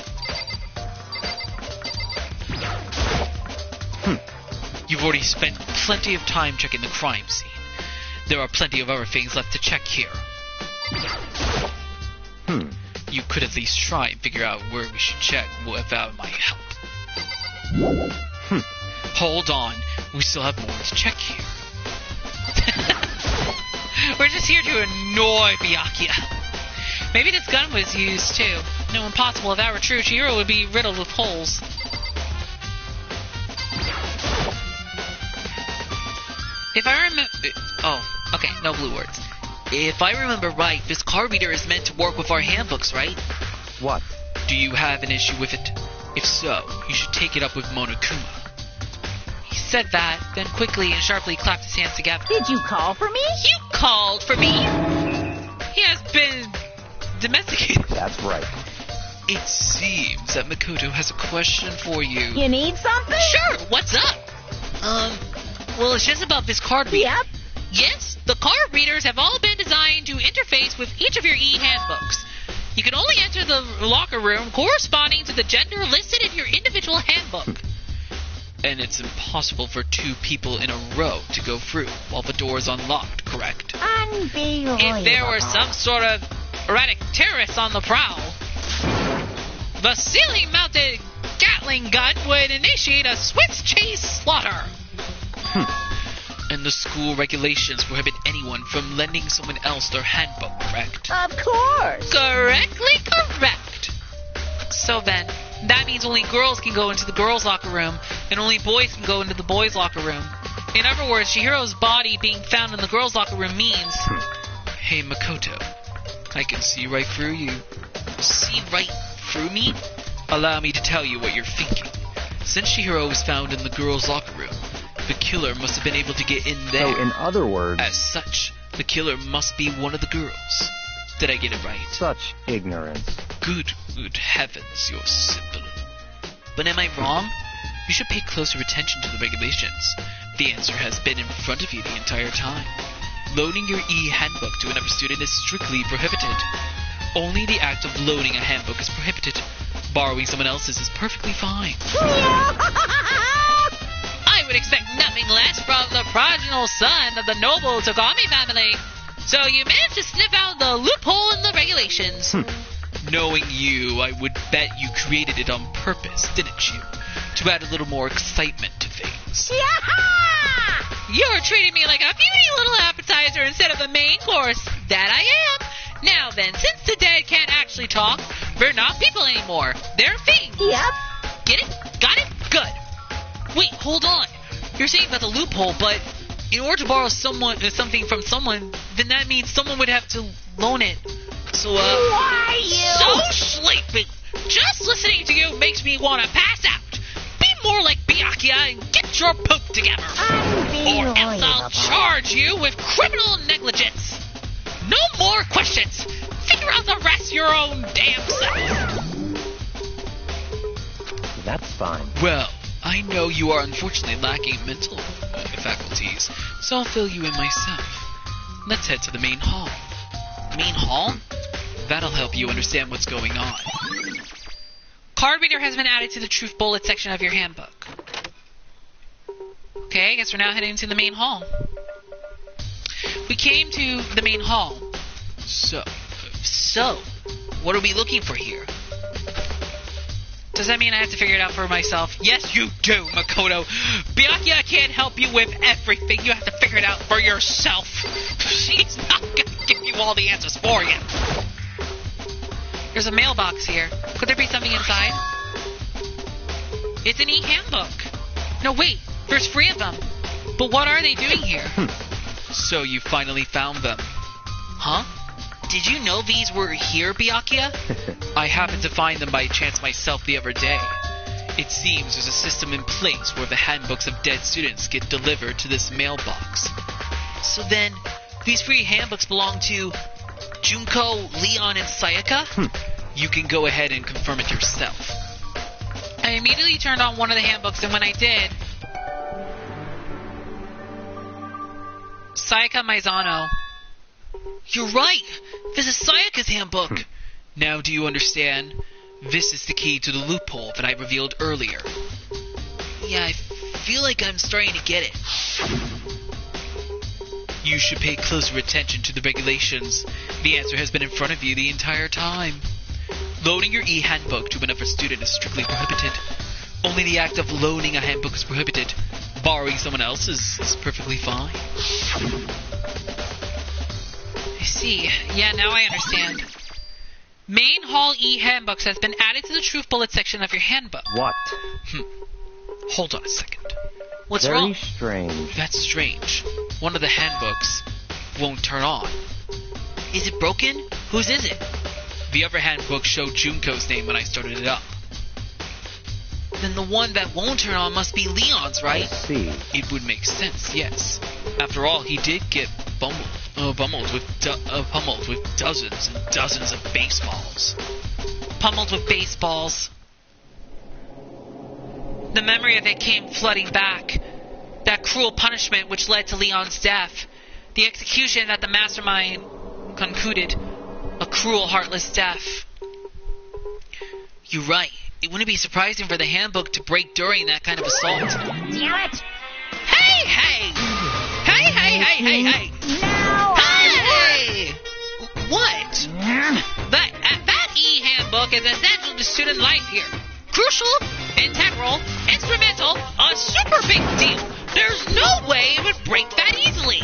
You've already spent plenty of time checking the crime scene. There are plenty of other things left to check here. You could at least try and figure out where we should check without my help. Hold on, we still have more to check here. We're just here to annoy Byakuya. Maybe this gun was used too. No, impossible. If that were true, Chihiro would be riddled with holes. If I remember... Oh, okay, no blue words. If I remember right, this card reader is meant to work with our handbooks, right? What? Do you have an issue with it? If so, you should take it up with Monokuma. He said that, then quickly and sharply clapped his hands together. Did you call for me? You called for me! He has been domesticated. That's right. It seems that Makoto has a question for you. You need something? Sure, what's up? Well, it's just about this card reader. Yep. Yes, the card readers have all been designed to interface with each of your e-handbooks. You can only enter the locker room corresponding to the gender listed in your individual handbook. And it's impossible for two people in a row to go through while the door is unlocked, correct? Unbelievable. If there were some sort of erratic terrorists on the prowl, the ceiling-mounted Gatling gun would initiate a swift chase slaughter. And the school regulations prohibit anyone from lending someone else their handbook, correct? Of course. Correctly correct. So then, that means only girls can go into the girls' locker room, and only boys can go into the boys' locker room. In other words, Chihiro's body being found in the girls' locker room means... Hey, Makoto. I can see right through you. See right through me? Allow me to tell you what you're thinking. Since Chihiro was found in the girls' locker room, The killer must have been able to get in there. So, in other words, As such, the killer must be one of the girls. Did I get it right? such ignorance. Good heavens, you're simple. But am I wrong? You should pay closer attention to the regulations. The answer has been in front of you the entire time. Loaning your e-handbook to another student is strictly prohibited. Only the act of loaning a handbook is prohibited. Borrowing someone else's is perfectly fine. I would expect nothing less from the prodigal son of the noble Togami family. So you managed to sniff out the loophole in the regulations. Knowing you, I would bet you created it on purpose, didn't you? To add a little more excitement to things. You're treating me like a puny little appetizer instead of the main course. That I am. Now then, since the dead can't actually talk, they're not people anymore. They're things. Yep. Get it? Got it? Good. Wait, hold on. You're saying about the loophole, but in order to borrow something from someone, then that means someone would have to loan it. So, Why so sleepy. Just listening to you makes me want to pass out. Be more like Byakuya and get your poop together. Or else I'll charge you with criminal negligence. No more questions. Figure out the rest your own damn self. That's fine. Well, I know you are unfortunately lacking mental faculties, so I'll fill you in myself. Let's head to the main hall. Main hall? That'll help you understand what's going on. Card reader has been added to the truth bullet section of your handbook. Okay, I guess we're now heading to the main hall. We came to the main hall. So, What are we looking for here? Does that mean I have to figure it out for myself? Yes, you do, Makoto. Byakuya can't help you with everything. You have to figure it out for yourself. She's not going to give you all the answers for you. There's a mailbox here. Could there be something inside? It's an e-handbook. No, wait. There's 3 of them. But what are they doing here? so you finally found them. Huh? Did you know these were here, Byakuya? I happened to find them by chance myself the other day. It seems there's a system in place where the handbooks of dead students get delivered to this mailbox. So then, these 3 handbooks belong to Junko, Leon, and Sayaka? You can go ahead and confirm it yourself. I immediately turned on one of the handbooks, and when I did, Sayaka Maizano. You're right! This is Sayaka's handbook! Now do you understand? This is the key to the loophole that I revealed earlier. Yeah, I feel like I'm starting to get it. You should pay closer attention to the regulations. The answer has been in front of you the entire time. Loaning your e-handbook to another student is strictly prohibited. Only the act of loaning a handbook is prohibited. Borrowing someone else's is perfectly fine. I see. Yeah, now I understand. Main Hall e-handbooks has been added to the truth bullet section of your handbook. What? Hold on a second. What's Very wrong? strange. That's strange. One of the handbooks won't turn on. Is it broken? Whose is it? The other handbook showed Junko's name when I started it up. Then the one that won't turn on must be Leon's, I right? see. It would make sense, yes. After all, he did get pummeled with dozens and dozens of baseballs. Pummeled with baseballs. The memory of it came flooding back. That cruel punishment which led to Leon's death. The execution that the mastermind concluded. A cruel, heartless death. You're right. It wouldn't be surprising for the handbook to break during that kind of assault. Damn it! Hey, hey! Hey, hey, hey, hey, hey! Now Hey! What? That e-handbook is essential to student life here. Crucial, integral, instrumental, a super big deal. There's no way it would break that easily.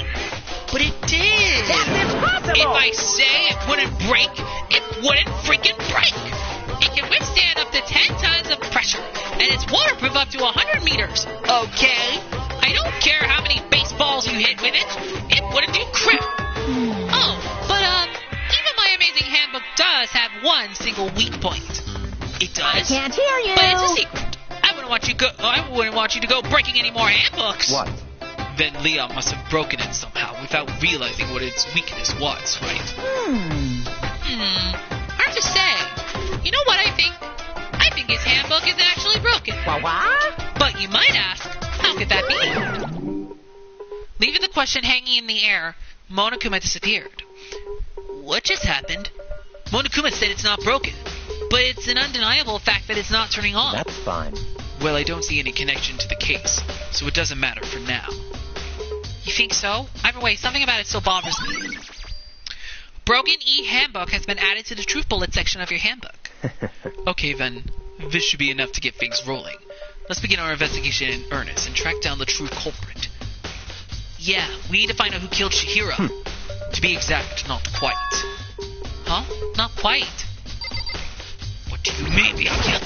But it did. That's impossible! If I say it wouldn't break, it wouldn't freaking break. It can withstand up to 10 tons of pressure, and it's waterproof up to 100 meters. Okay? I don't care how many baseballs you hit with it. It wouldn't do crap. Oh, but even my amazing handbook does have one single weak point. It does. I can't hear you! But it's a secret. I wouldn't wouldn't want you to go breaking any more handbooks. What? Then Leon must have broken it somehow without realizing what its weakness was, right? Hard to say. You know what I think? I think his handbook is actually broken. What? But you might ask, how could that be? Leaving the question hanging in the air, Monokuma disappeared. What just happened? Monokuma said it's not broken, but it's an undeniable fact that it's not turning on. That's fine. Well, I don't see any connection to the case, so it doesn't matter for now. You think so? Either way, something about it still bothers me. Broken e-handbook has been added to the truth bullet section of your handbook. Okay, then. This should be enough to get things rolling. Let's begin our investigation in earnest and track down the true culprit. Yeah, we need to find out who killed Chihiro. To be exact, not quite. Huh? Not quite. What do you mean, Byakuya?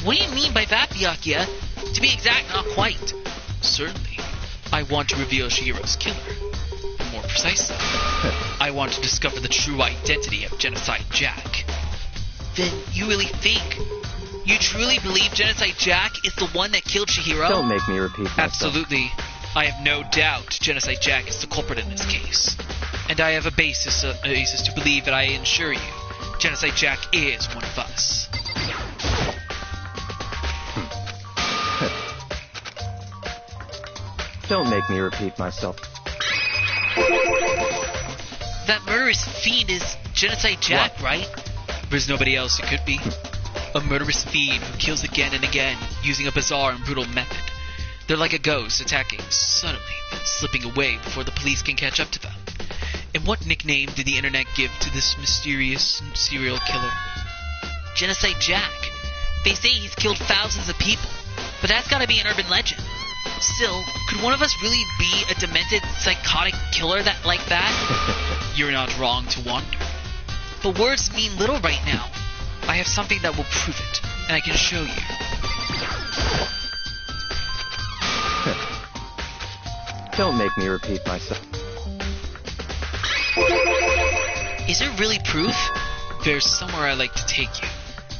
What do you mean by that, Byakuya? To be exact, not quite. Certainly. I want to reveal Shihiro's killer. More precisely, I want to discover the true identity of Genocide Jack. Then you really think? You truly believe Genocide Jack is the one that killed Chihiro? Don't make me repeat myself. Absolutely. I have no doubt Genocide Jack is the culprit in this case. And I have a basis to believe that I assure you, Genocide Jack is one of us. Don't make me repeat myself. That murderous fiend is Genocide Jack, right? There's nobody else it could be. A murderous fiend who kills again and again using a bizarre and brutal method. They're like a ghost attacking suddenly, then slipping away before the police can catch up to them. And what nickname did the internet give to this mysterious serial killer? Genocide Jack. They say he's killed thousands of people, but that's gotta be an urban legend. Still, could one of us really be a demented, psychotic killer like that? You're not wrong to wonder. But words mean little right now. I have something that will prove it, and I can show you. Don't make me repeat myself. Is there really proof? There's somewhere I'd like to take you.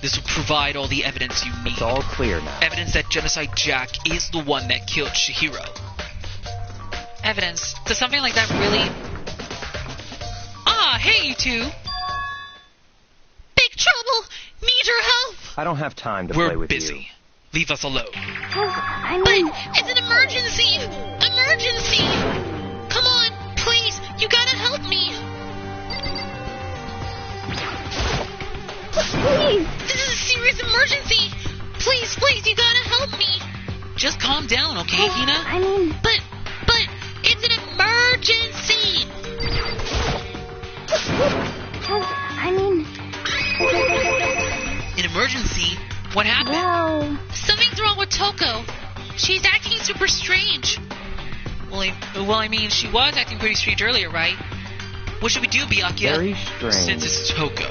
This will provide all the evidence you need. It's all clear now. Evidence that Genocide Jack is the one that killed Chihiro. Evidence? Does something like that really... Ah, hey you two! Big trouble! Need your help! I don't have time to play We're with busy. you. Leave us alone. But it's an emergency! Emergency! Come on, please! You gotta help me! Please! This is a serious emergency! Please, you gotta help me! Just calm down, okay, Hina? But, it's an emergency! An emergency? What happened? Well... Something's wrong with Toko. She's acting super strange. Well, I mean, she was acting pretty strange earlier, right? What should we do, Byakuya? Very strange. Since it's Toko,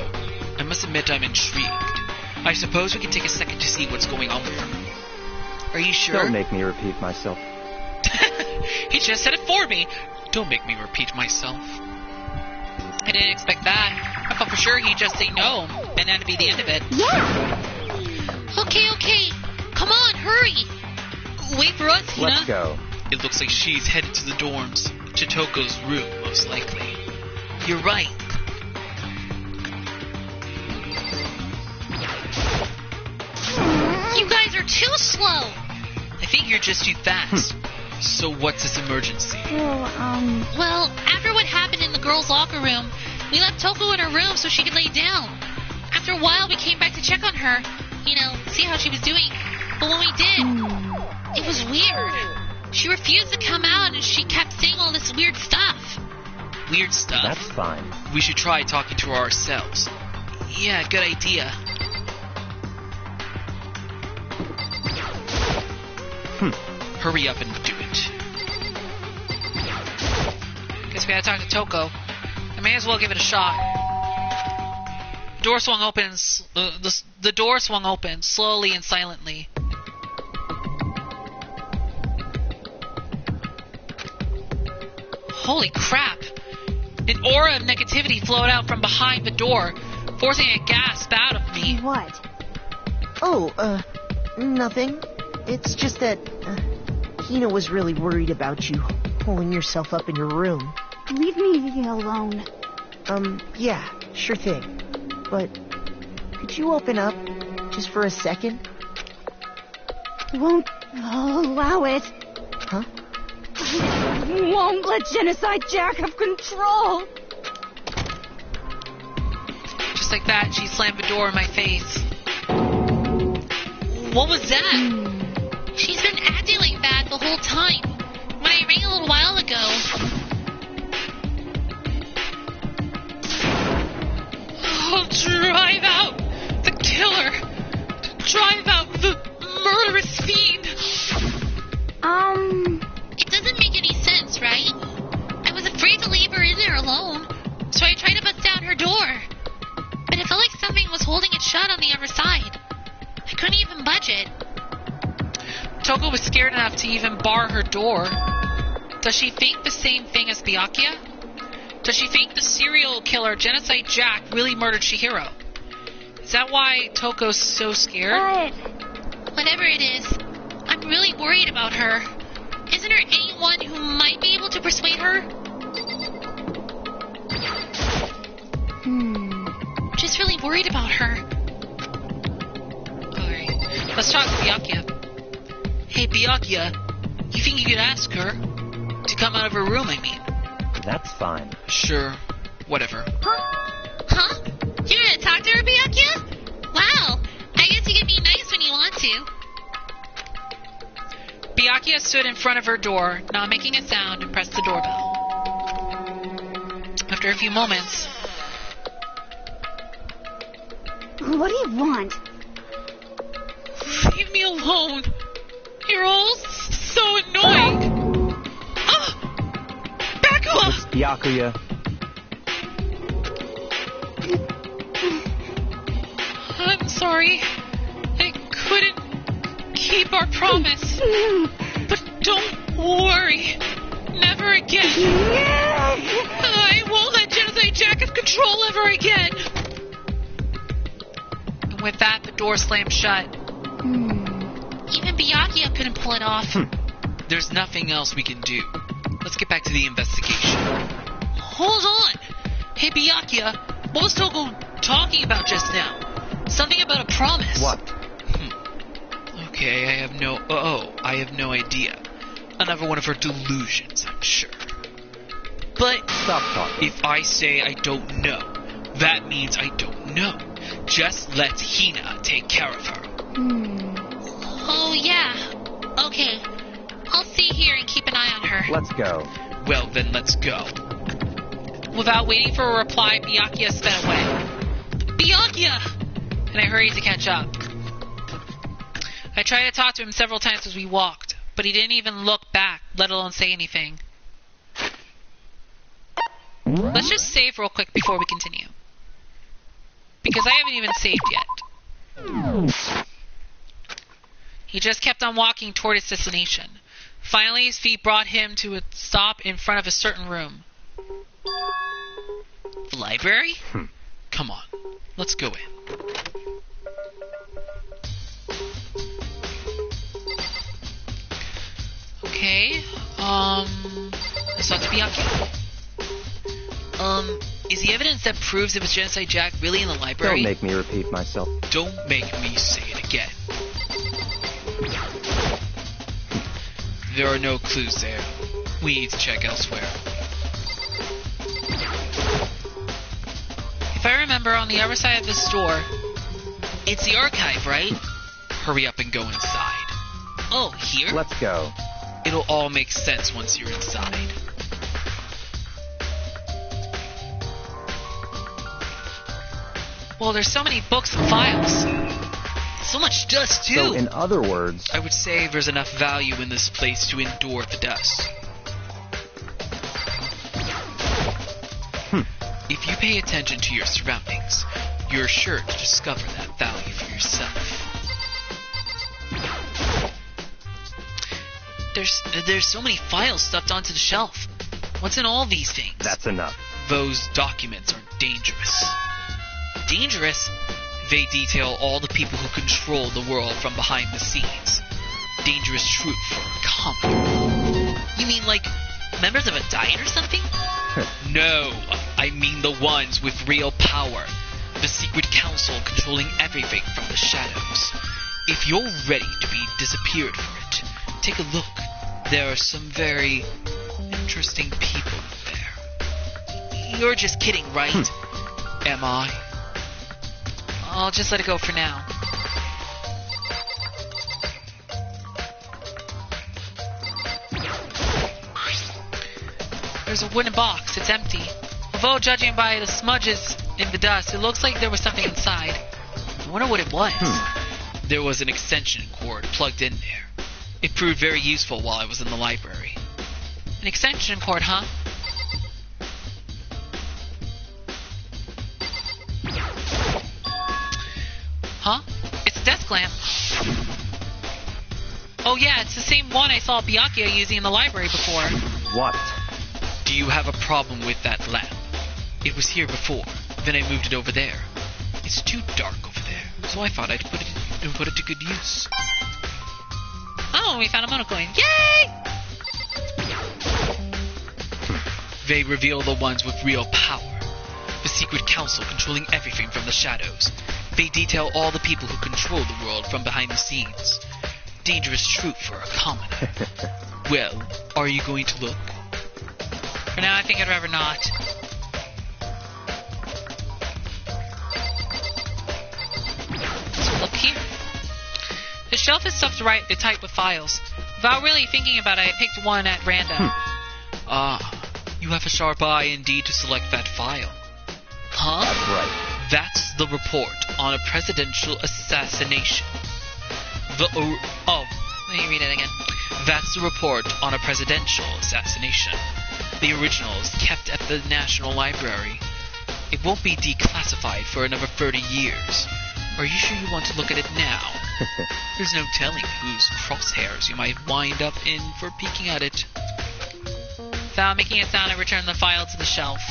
I must admit I'm intrigued. I suppose we can take a second to see what's going on with her. Are you sure? Don't make me repeat myself. He just said it for me. Don't make me repeat myself. I didn't expect that. I thought for sure he'd just say no, and that'd be the end of it. Yeah! Okay. Come on, hurry! Wait for us, Hina. Let's go. It looks like she's headed to the dorms. To Toko's room, most likely. You're right. You guys are too slow! I think you're just too fast. So what's this emergency? Well, after what happened in the girls' locker room, we left Toko in her room so she could lay down. After a while, we came back to check on her, see how she was doing. But when we did, it was weird. She refused to come out and she kept saying all this weird stuff. Weird stuff? That's fine. We should try talking to her ourselves. Yeah, good idea. Hurry up and do it. Guess we gotta talk to Toko. I may as well give it a shot. The door swung open. The door swung open slowly and silently. Holy crap! An aura of negativity flowed out from behind the door, forcing a gasp out of me. What? Oh, Nothing. It's just that Hina was really worried about you holding yourself up in your room. Leave me alone. Yeah, sure thing. But could you open up just for a second? Won't allow it. Huh? Won't let Genocide Jack have control. Just like that, she slammed the door in my face. What was that? She's been acting like that the whole time. When I rang a little while ago. Oh, drive out the killer. Drive out the murderous fiend. It doesn't make any sense, right? I was afraid to leave her in there alone, so I tried to bust down her door. But it felt like something was holding it shut on the other side. I couldn't even budge it. Toko was scared enough to even bar her door. Does she think the same thing as Byakuya? Does she think the serial killer Genocide Jack really murdered Chihiro? Is that why Toko's so scared? Whatever it is, I'm really worried about her. Isn't there anyone who might be able to persuade her? Just really worried about her. Alright, let's talk to Byakuya. Hey Byakuya, you think you could ask her to come out of her room, I mean? That's fine. Sure, whatever. Huh? You're gonna talk to her, Byakuya? Wow, I guess you can be nice when you want to. Byakuya stood in front of her door, not making a sound, and pressed the doorbell. After a few moments... What do you want? Leave me alone. You're all so annoying. Ah! Back off! It's Byakuya. I'm sorry. I couldn't keep our promise. But don't worry. Never again. I won't let Genocide Jack have control ever again. And with that, the door slammed shut. Even Byakuya couldn't pull it off. There's nothing else we can do. Let's get back to the investigation. Hold on. Hey, Byakuya, what was Toko talking about just now? Something about a promise. What? Okay, I have no idea. Another one of her delusions, I'm sure. But Stop talking. if I say I don't know, that means I don't know. Just let Hina take care of her. Oh, yeah. Okay. I'll stay here and keep an eye on her. Let's go. Well, then let's go. Without waiting for a reply, Byakuya sped away. Byakuya! And I hurried to catch up. I tried to talk to him several times as we walked, but he didn't even look back, let alone say anything. Let's just save real quick before we continue. Because I haven't even saved yet. He just kept on walking toward his destination. Finally, his feet brought him to a stop in front of a certain room. The library? Come on, let's go in. Okay, let's talk to Byakuya. Is the evidence that proves it was Genocide Jack really in the library? Don't make me repeat myself. Don't make me say it again. There are no clues there. We need to check elsewhere. If I remember, on the other side of this door... It's the archive, right? Hurry up and go inside. Oh, here? Let's go. It'll all make sense once you're inside. Well, there's so many books and files. So much dust, too! So in other words, I would say there's enough value in this place to endure the dust. If you pay attention to your surroundings, you're sure to discover that value for yourself. There's so many files stuffed onto the shelf. What's in all these things? that's enough. Those documents are dangerous. Dangerous? They detail all the people who control the world from behind the scenes. Dangerous truth for a comedy. You mean like members of a diet or something? No, I mean the ones with real power. The secret council controlling everything from the shadows. If you're ready to be disappeared for it, take a look. There are some very interesting people there. You're just kidding, right? Am I? I'll just let it go for now. There's a wooden box. It's empty. Although judging by the smudges in the dust, it looks like there was something inside. I wonder what it was. There was an extension cord plugged in there. It proved very useful while I was in the library. An extension cord, huh? Huh? It's a desk lamp. Oh yeah, it's the same one I saw Byakuya using in the library before. What? Do you have a problem with that lamp? It was here before. Then I moved it over there. It's too dark over there, so I thought I'd put it to good use. Oh, we found a monocoin. Yay! They reveal the ones with real power. The secret council controlling everything from the shadows. They detail all the people who control the world from behind the scenes. Dangerous truth for a commoner. Well, are you going to look? For now, I think I'd rather not. So look here. The shelf is stuffed tight with files. Without really thinking about it, I picked one at random. You have a sharp eye indeed to select that file. Huh? That's right. That's the report on a presidential assassination. Let me read it again. That's the report on a presidential assassination. The original is kept at the National Library. It won't be declassified for another 30 years. Are you sure you want to look at it now? There's no telling whose crosshairs you might wind up in for peeking at it. Without making a sound, I return the file to the shelf.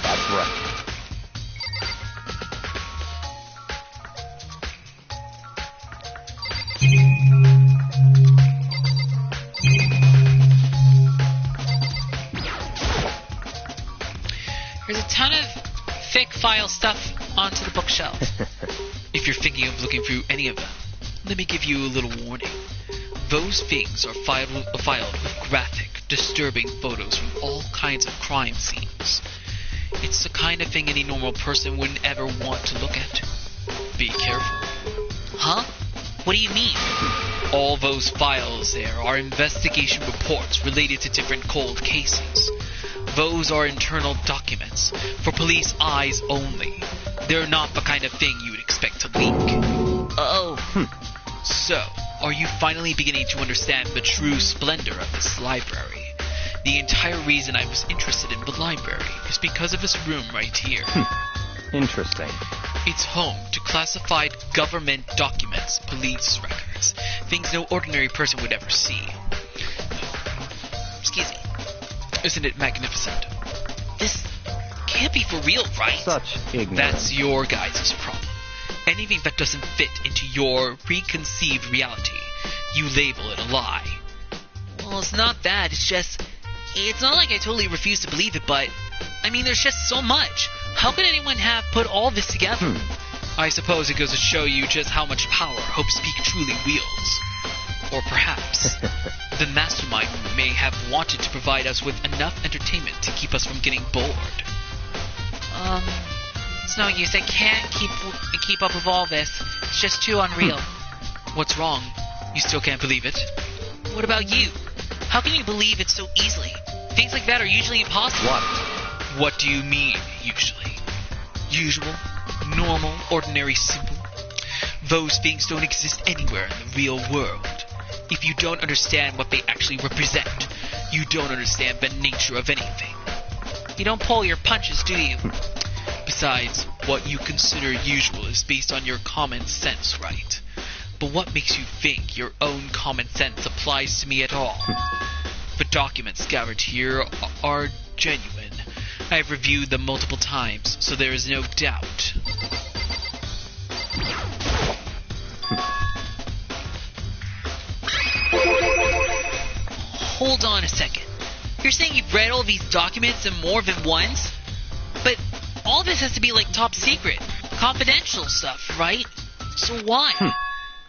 That's right. There's a ton of thick file stuff onto the bookshelf. If you're thinking of looking through any of them, let me give you a little warning. Those things are filed with graphic, disturbing photos from all kinds of crime scenes. It's the kind of thing any normal person wouldn't ever want to look at. Be careful. Huh? What do you mean? All those files there are investigation reports related to different cold cases. Those are internal documents, for police eyes only. They're not the kind of thing you would expect to leak. Oh. So, are you finally beginning to understand the true splendor of this library? The entire reason I was interested in the library is because of this room right here. Interesting. It's home to classified government documents, police records, things no ordinary person would ever see. Excuse me. Isn't it magnificent? This can't be for real, right? Such ignorance. That's your guys' problem. Anything that doesn't fit into your preconceived reality, you label it a lie. Well, it's not that. It's not like I totally refuse to believe it, but I mean, there's just so much. How could anyone have put all this together? I suppose it goes to show you just how much power Hope Speak truly wields. Or perhaps the mastermind may have wanted to provide us with enough entertainment to keep us from getting bored. It's no use. I can't keep up with all this. It's just too unreal. What's wrong? You still can't believe it? What about you? How can you believe it so easily? Things like that are usually impossible. What do you mean, usually? Usual? Normal? Ordinary? Simple? Those things don't exist anywhere in the real world. If you don't understand what they actually represent, you don't understand the nature of anything. You don't pull your punches, do you? Besides, what you consider usual is based on your common sense, right? But what makes you think your own common sense applies to me at all? The documents gathered here are genuine. I have reviewed them multiple times, so there is no doubt. Hold on a second. You're saying you've read all these documents and more than once? But all this has to be like top secret, confidential stuff, right? So why?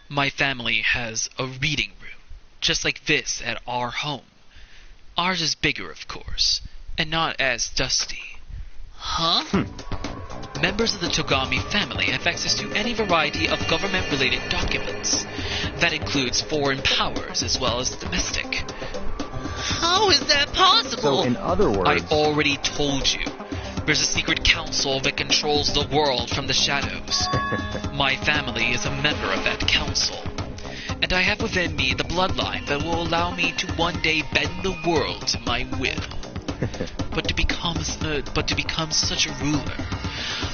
My family has a reading room, just like this at our home. Ours is bigger, of course, and not as dusty. Huh? Members of the Togami family have access to any variety of government-related documents. That includes foreign powers as well as domestic. How is that possible? So, in other words... I already told you. There's a secret council that controls the world from the shadows. My family is a member of that council. And I have within me the bloodline that will allow me to one day bend the world to my will. But to become such a ruler,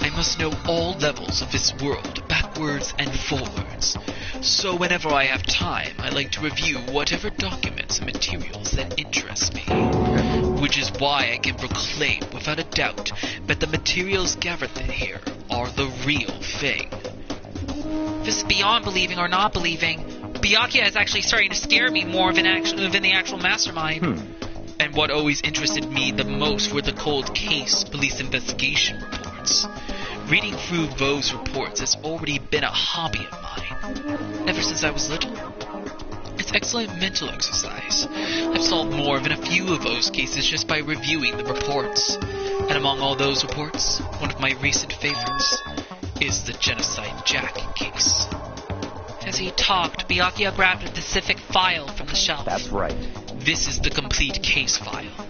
I must know all levels of this world, backwards and forwards. So whenever I have time, I like to review whatever documents and materials that interest me. Which is why I can proclaim without a doubt that the materials gathered here are the real thing. This is beyond believing or not believing. Byakuya is actually starting to scare me more than the actual mastermind. And what always interested me the most were the cold case police investigation reports. Reading through those reports has already been a hobby of mine, ever since I was little. It's excellent mental exercise. I've solved more than a few of those cases just by reviewing the reports. And among all those reports, one of my recent favorites is the Genocide Jack case. As he talked, Byakuya grabbed a specific file from the shelf. That's right. This is the complete case file.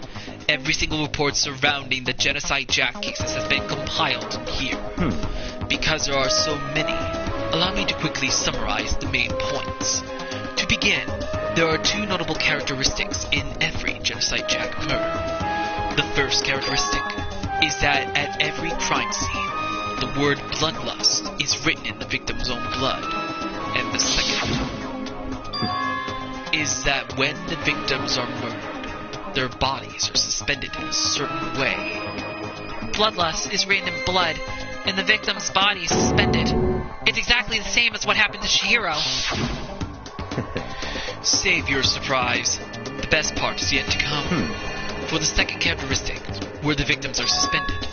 Every single report surrounding the Genocide Jack cases has been compiled here. Because there are so many, allow me to quickly summarize the main points. To begin, there are two notable characteristics in every Genocide Jack murder. The first characteristic is that at every crime scene, the word bloodlust is written in the victim's own blood. And the second is that when the victims are murdered, their bodies are suspended in a certain way. Bloodlust is written in blood, and the victim's body is suspended. It's exactly the same as what happened to Shihiro. Save your surprise. The best part is yet to come. For the second characteristic, where the victims are suspended,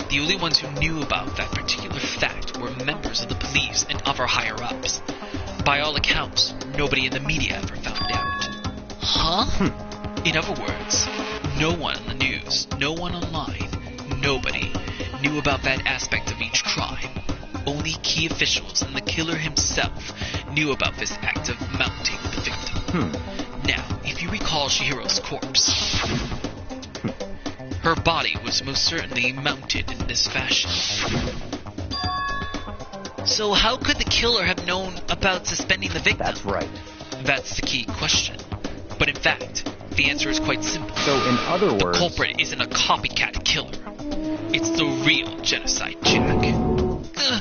the only ones who knew about that particular fact were members of the police and other higher-ups. By all accounts, nobody in the media ever found out. Huh? In other words, no one on the news, no one online, nobody knew about that aspect of each crime. Only key officials and the killer himself knew about this act of mounting the victim. Now, if you recall Shihiro's corpse, her body was most certainly mounted in this fashion. So how could the killer have known about suspending the victim? That's right. That's the key question. But in fact, the answer is quite simple. So, in other words... The culprit isn't a copycat killer. It's the real Genocide Jack.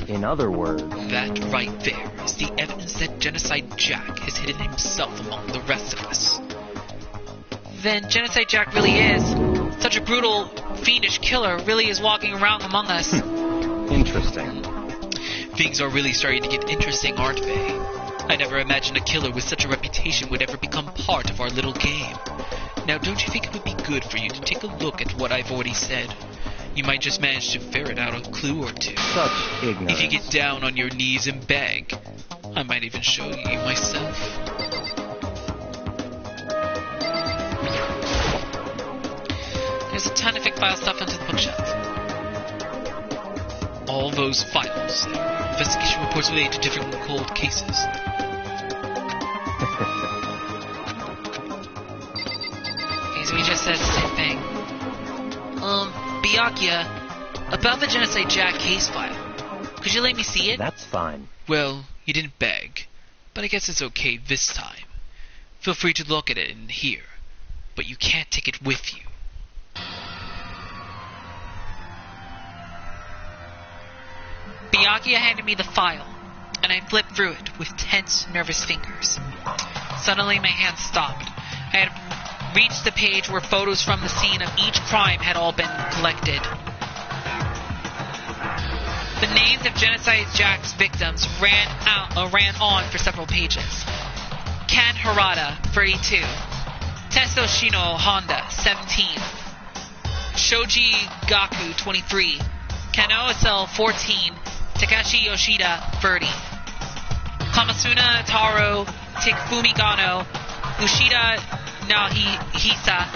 In other words... That right there is the evidence that Genocide Jack has hidden himself among the rest of us. Then Genocide Jack really is. Such a brutal, fiendish killer really is walking around among us. Interesting. Things are really starting to get interesting, aren't they? I never imagined a killer with such a reputation would ever become part of our little game. Now, don't you think it would be good for you to take a look at what I've already said? You might just manage to ferret out a clue or two. Such ignorance. If you get down on your knees and beg, I might even show you myself. There's a ton of thick file stuff under the bookshelf. All those files, investigation reports related to different cold cases. We just said the same thing. Byakuya, about the Genocide Jack case file. Could you let me see it? That's fine. Well, you didn't beg, but I guess it's okay this time. Feel free to look at it in here, but you can't take it with you. Byakuya handed me the file, and I flipped through it with tense, nervous fingers. Suddenly my hand stopped. I had reached the page where photos from the scene of each crime had all been collected. The names of Genocide Jack's victims ran on for several pages. Ken Harada, 32. Testo Shino Honda, 17. Shoji Gaku, 23. Kano Asel, 14. Takashi Yoshida, 30. Kamasuna Taro, Takefumi Gano, Ushida Nahisa,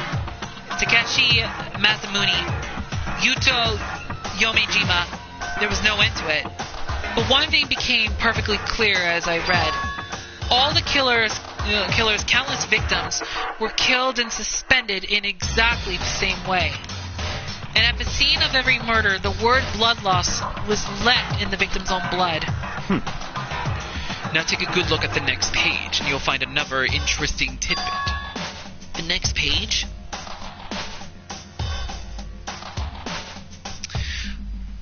Takeshi Masamune, Yuto Yomejima. There was no end to it. But one thing became perfectly clear as I read. All the killers' countless victims were killed and suspended in exactly the same way. And at the scene of every murder, the word blood loss was left in the victim's own blood. Now take a good look at the next page, and you'll find another interesting tidbit. The next page?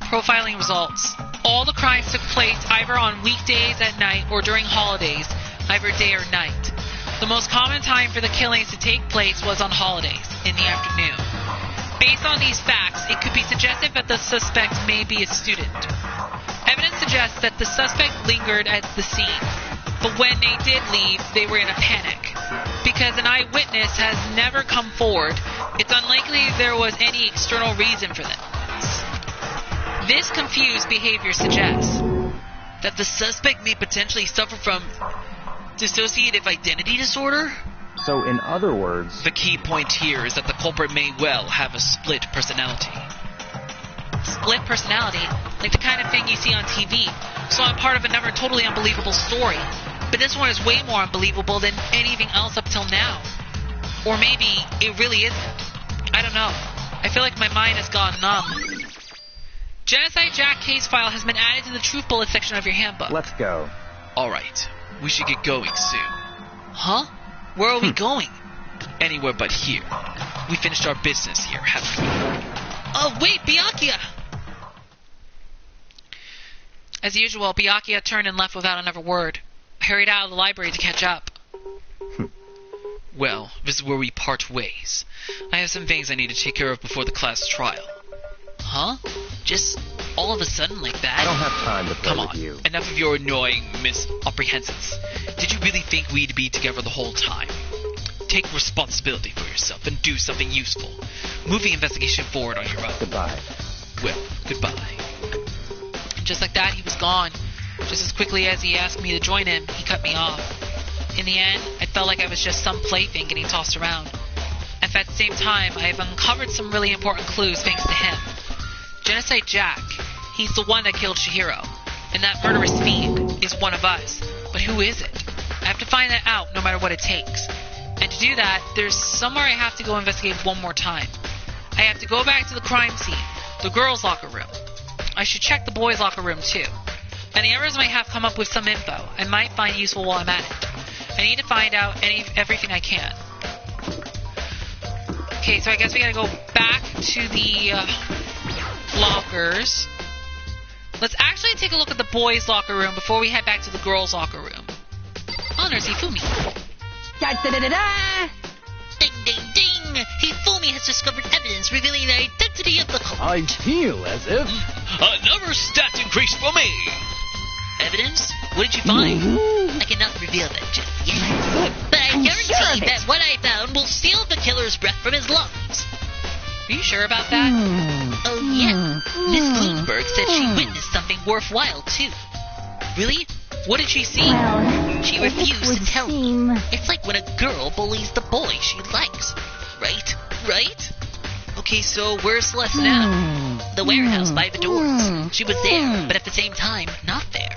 Profiling results. All the crimes took place either on weekdays at night or during holidays, either day or night. The most common time for the killings to take place was on holidays, in the afternoon. Based on these facts, it could be suggested that the suspect may be a student. Evidence suggests that the suspect lingered at the scene, but when they did leave, they were in a panic. Because an eyewitness has never come forward, it's unlikely there was any external reason for this. This confused behavior suggests that the suspect may potentially suffer from dissociative identity disorder? So, in other words... The key point here is that the culprit may well have a split personality. Split personality? Like the kind of thing you see on TV. So I'm part of another totally unbelievable story. But this one is way more unbelievable than anything else up till now. Or maybe it really isn't. I don't know. I feel like my mind has gone numb. Genocide Jack case file has been added to the Truth Bullet section of your handbook. Let's go. Alright, we should get going soon. Huh? Where are we going? Anywhere but here. We finished our business here, haven't we? Oh, wait, Byakuya! As usual, Byakuya turned and left without another word. I hurried out of the library to catch up. Well, this is where we part ways. I have some things I need to take care of before the class trial. Huh? Just all of a sudden like that? I don't have time to play Come with on, you. enough of your annoying misapprehensions. Did you really think we'd be together the whole time? Take responsibility for yourself and do something useful. Move the investigation forward on your own. Goodbye. Well, goodbye. And just like that, he was gone. Just as quickly as he asked me to join him, he cut me off. In the end, I felt like I was just some plaything getting tossed around. At that same time, I have uncovered some really important clues thanks to him. Genocide Jack, he's the one that killed Chihiro. And that murderous fiend is one of us. But who is it? I have to find that out no matter what it takes. And to do that, there's somewhere I have to go investigate one more time. I have to go back to the crime scene, the girls' locker room. I should check the boys' locker room too. And the others might have come up with some info I might find useful while I'm at it. I need to find out everything I can. Okay, so I guess we gotta go back to the lockers. Let's actually take a look at the boys' locker room before we head back to the girls' locker room. Oh, there's Hifumi. Da-da-da-da! Ding, ding, ding! Hifumi has discovered evidence revealing the identity of the culprit. I feel as if... Another stat increase for me! Evidence? What did you find? I cannot reveal that just yet. But I I'm guarantee sure of it. that what I found will steal the killer's breath from his lungs. Are you sure about that? Oh, yeah. Miss Bloomberg said she witnessed something worthwhile, too. Really? What did she see? Well, She it refused would to tell me. seem... It's like when a girl bullies the boy she likes. Right? Right? Okay, so where's Celeste now? The warehouse by the doors. She was there, but at the same time, not there.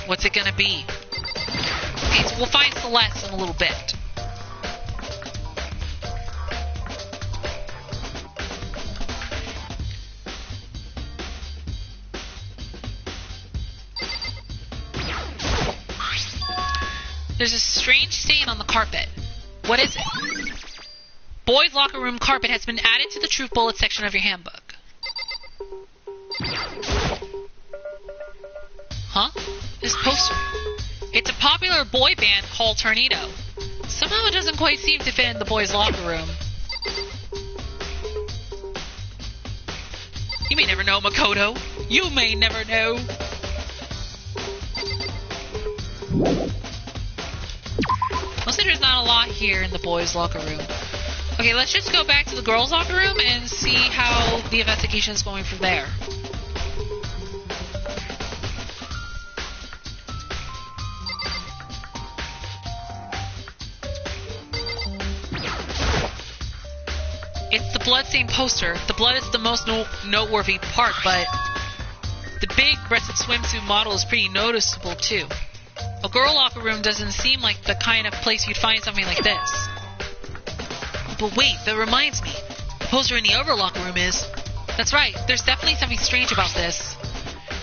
What's it gonna be? Okay, so we'll find Celeste in a little bit. There's a strange stain on the carpet. What is it? Boys' locker room carpet has been added to the Truth Bullet section of your handbook. Huh? This poster. It's a popular boy band called Tornado. Somehow it doesn't quite seem to fit in the boys' locker room. You may never know, Makoto. You may never know. Looks like there's not a lot here in the boys' locker room. Okay, let's just go back to the girls' locker room and see how the investigation is going from there. It's the bloodstained poster. The blood is the most noteworthy part, but the big-breasted swimsuit model is pretty noticeable, too. A girl locker room doesn't seem like the kind of place you'd find something like this. But wait, that reminds me. The poster in the other locker room is... That's right, there's definitely something strange about this.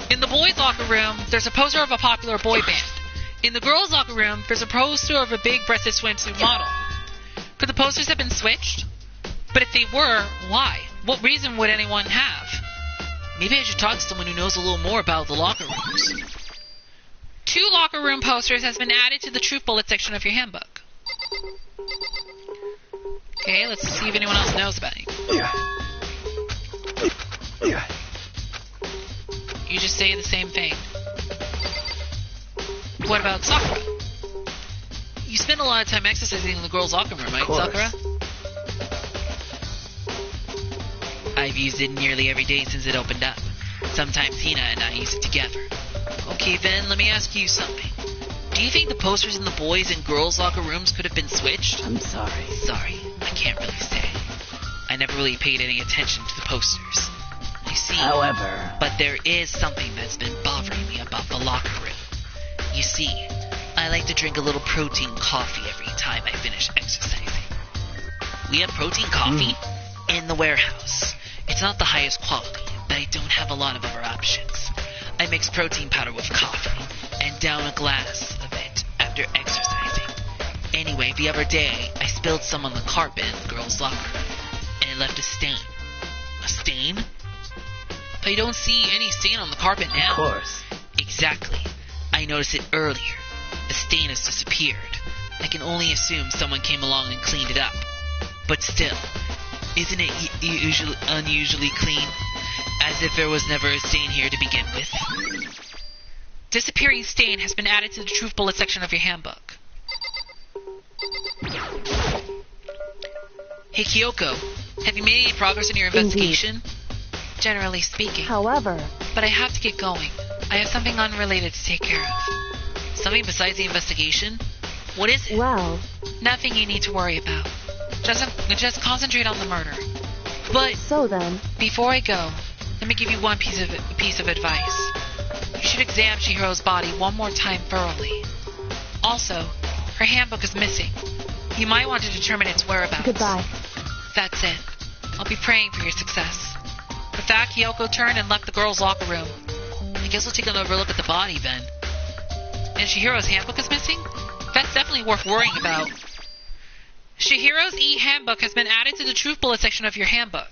In the boys' locker room, there's a poster of a popular boy band. In the girls' locker room, there's a poster of a big-breasted swimsuit model. Could the posters have been switched? But if they were, why? What reason would anyone have? Maybe I should talk to someone who knows a little more about the locker rooms. 2 locker room posters has been added to the truth bullet section of your handbook. Okay, let's see if anyone else knows about it. You just say the same thing. What about Sakura? You spend a lot of time exercising in the girls' locker room, right, Sakura? I've used it nearly every day since it opened up. Sometimes Hina and I use it together. Okay then, let me ask you something. Do you think the posters in the boys' and girls' locker rooms could have been switched? I'm sorry. Sorry, I can't really say. I never really paid any attention to the posters. You see, However... But there is something that's been bothering me about the locker room. You see, I like to drink a little protein coffee every time I finish exercising. We have protein coffee in the warehouse. It's not the highest quality, but I don't have a lot of other options. I mix protein powder with coffee, and down a glass of it after exercising. Anyway, the other day, I spilled some on the carpet in the girls' locker room, and it left a stain. A stain? But I don't see any stain on the carpet now. Of course. Exactly. I noticed it earlier. The stain has disappeared. I can only assume someone came along and cleaned it up. But still, isn't it unusually clean? As if there was never a stain here to begin with. Disappearing stain has been added to the truth bullet section of your handbook. Hey Kyoko, have you made any progress in your investigation? Generally speaking. However... But I have to get going. I have something unrelated to take care of. Something besides the investigation? What is it? Well... Nothing you need to worry about. Just concentrate on the murder. But... So then... Before I go, let me give you one piece of advice. You should examine Chihiro's body one more time thoroughly. Also, her handbook is missing. You might want to determine its whereabouts. Goodbye. That's it. I'll be praying for your success. With that, Kyoko turned and left the girls' locker room. I guess we'll take another look at the body then. And Chihiro's handbook is missing? That's definitely worth worrying about. Chihiro's e-handbook has been added to the truth bullet section of your handbook.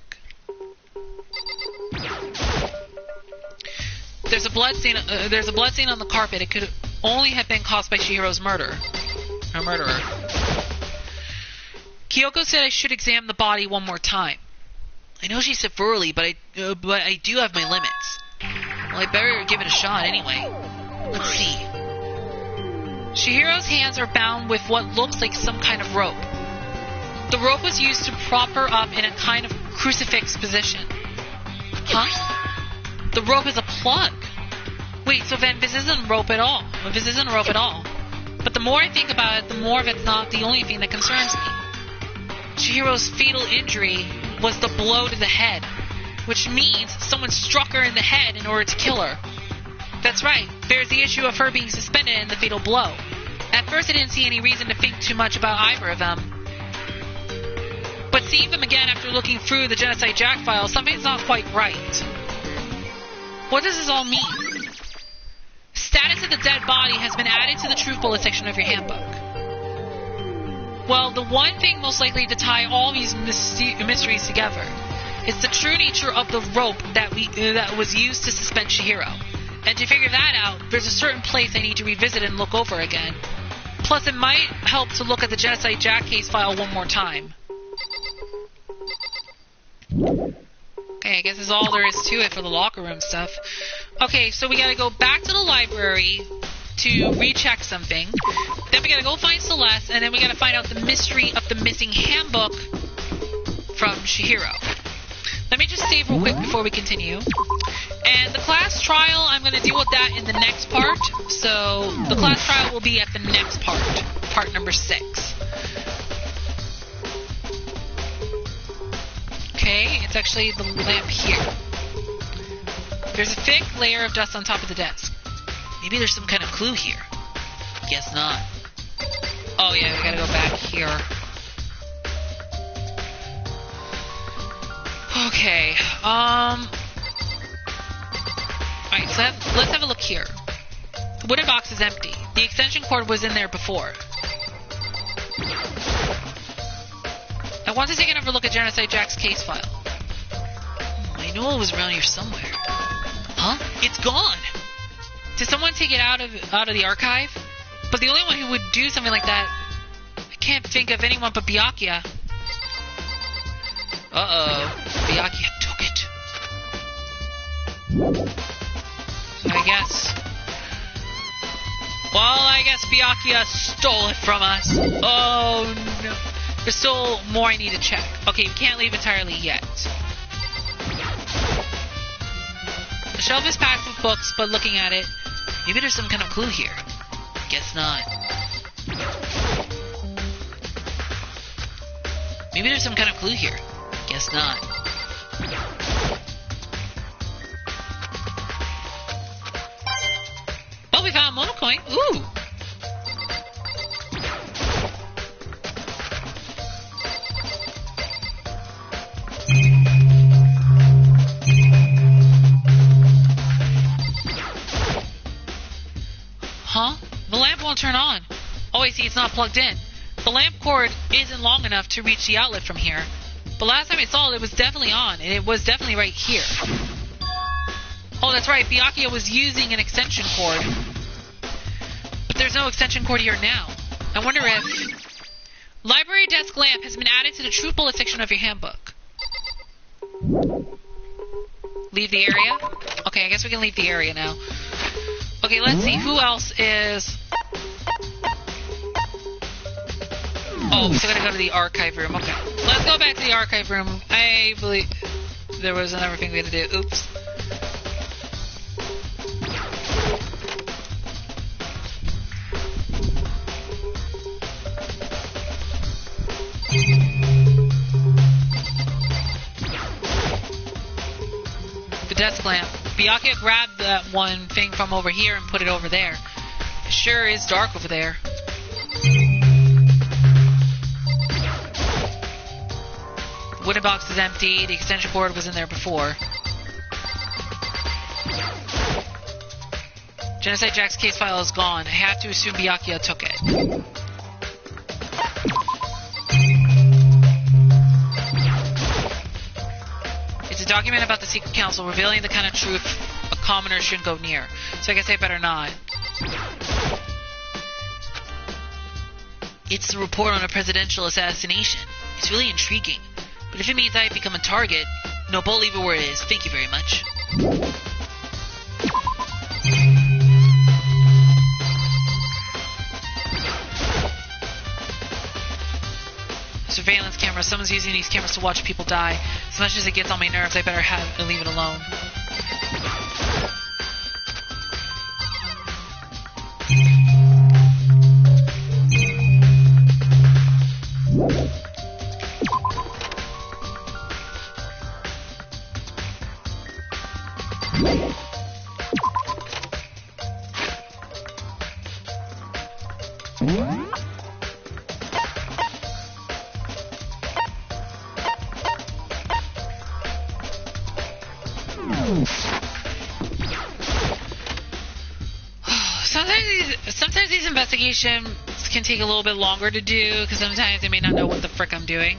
There's a blood stain on the carpet. It could only have been caused by Chihiro's murderer. Kyoko said I should examine the body one more time. I know she said thoroughly, but I do have my limits. Well, I better give it a shot anyway. Let's see. Chihiro's hands are bound with what looks like some kind of rope. The rope was used to prop her up in a kind of crucifix position. Huh? The rope is a plug. Wait, so then this isn't a rope at all. But the more I think about it, the more of it's not the only thing that concerns me. Chihiro's fatal injury was the blow to the head, which means someone struck her in the head in order to kill her. That's right, there's the issue of her being suspended in the fatal blow. At first I didn't see any reason to think too much about either of them. But seeing them again after looking through the Genocide Jack file, something's not quite right. What does this all mean? Status of the dead body has been added to the truth bullet section of your handbook. Well, the one thing most likely to tie all these mysteries together is the true nature of the rope that was used to suspend Chihiro. And to figure that out, there's a certain place I need to revisit and look over again. Plus, it might help to look at the Genocide Jack case file one more time. Okay, I guess that's all there is to it for the locker room stuff. Okay, so we gotta go back to the library to recheck something. Then we gotta go find Celeste, and then we gotta find out the mystery of the missing handbook from Chihiro. Let me just save real quick before we continue. And the class trial, I'm gonna deal with that in the next part. So, the class trial will be at the next part number 6. Okay, it's actually the lamp here. There's a thick layer of dust on top of the desk. Maybe there's some kind of clue here. Guess not. Oh yeah, we gotta go back here. Okay, alright, so let's have a look here. The wooden box is empty. The extension cord was in there before. I want to take another look at Genocide Jack's case file. I know it was around here somewhere. Huh? It's gone! Did someone take it out of the archive? But the only one who would do something like that, I can't think of anyone but Byakuya. Uh-oh. Byakuya took it. I guess. Well, I guess Byakuya stole it from us. Oh, no. There's still more I need to check. Okay, we can't leave entirely yet. The shelf is packed with books, but looking at it, maybe there's some kind of clue here. Guess not. Maybe there's some kind of clue here. Guess not. Well, we found a monocoin. Ooh! Huh? The lamp won't turn on. Oh, I see, it's not plugged in. The lamp cord isn't long enough to reach the outlet from here. But last time I saw it, it was definitely on, and it was definitely right here. Oh, that's right, Byakuya was using an extension cord. But there's no extension cord here now. I wonder if... Library desk lamp has been added to the truth bullet section of your handbook. Leave the area? Okay, I guess we can leave the area now. Okay, let's see who else is... Oh, we still gotta go to the archive room. Okay, let's go back to the archive room. I believe there was another thing we had to do. Oops. The desk lamp. Byakuya grabbed that one thing from over here and put it over there. It sure is dark over there. The wooden box is empty. The extension cord was in there before. Genocide Jack's case file is gone. I have to assume Byakuya took it. It's a document about the Secret Council revealing the kind of truth a commoner shouldn't go near. So I guess I better not. It's the report on a presidential assassination. It's really intriguing. But if it means I've become a target, no, but leave it where it is. Thank you very much. Surveillance camera. Someone's using these cameras to watch people die. As much as it gets on my nerves, I better leave it alone. Sometimes these investigations can take a little bit longer to do, because sometimes I may not know what the frick I'm doing.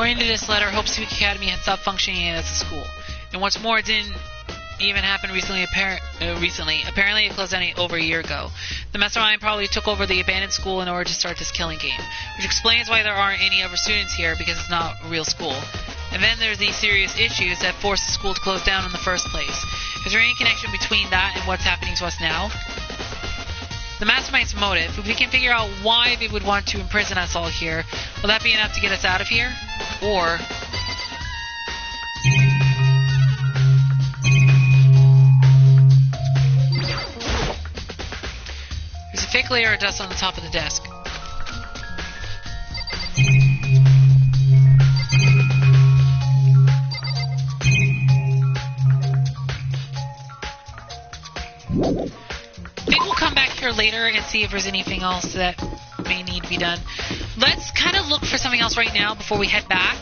According to this letter, Hope Speak Academy had stopped functioning as a school. And what's more, it didn't even happen recently. Apparently, it closed down over a year ago. The mastermind probably took over the abandoned school in order to start this killing game, which explains why there aren't any other students here, because it's not a real school. And then there's these serious issues that forced the school to close down in the first place. Is there any connection between that and what's happening to us now? The mastermind's motive, if we can figure out why they would want to imprison us all here, will that be enough to get us out of here? Or... there's a thick layer of dust on the top of the desk. I think we'll come back here later and see if there's anything else that may need to be done. Let's kind of look for something else right now before we head back.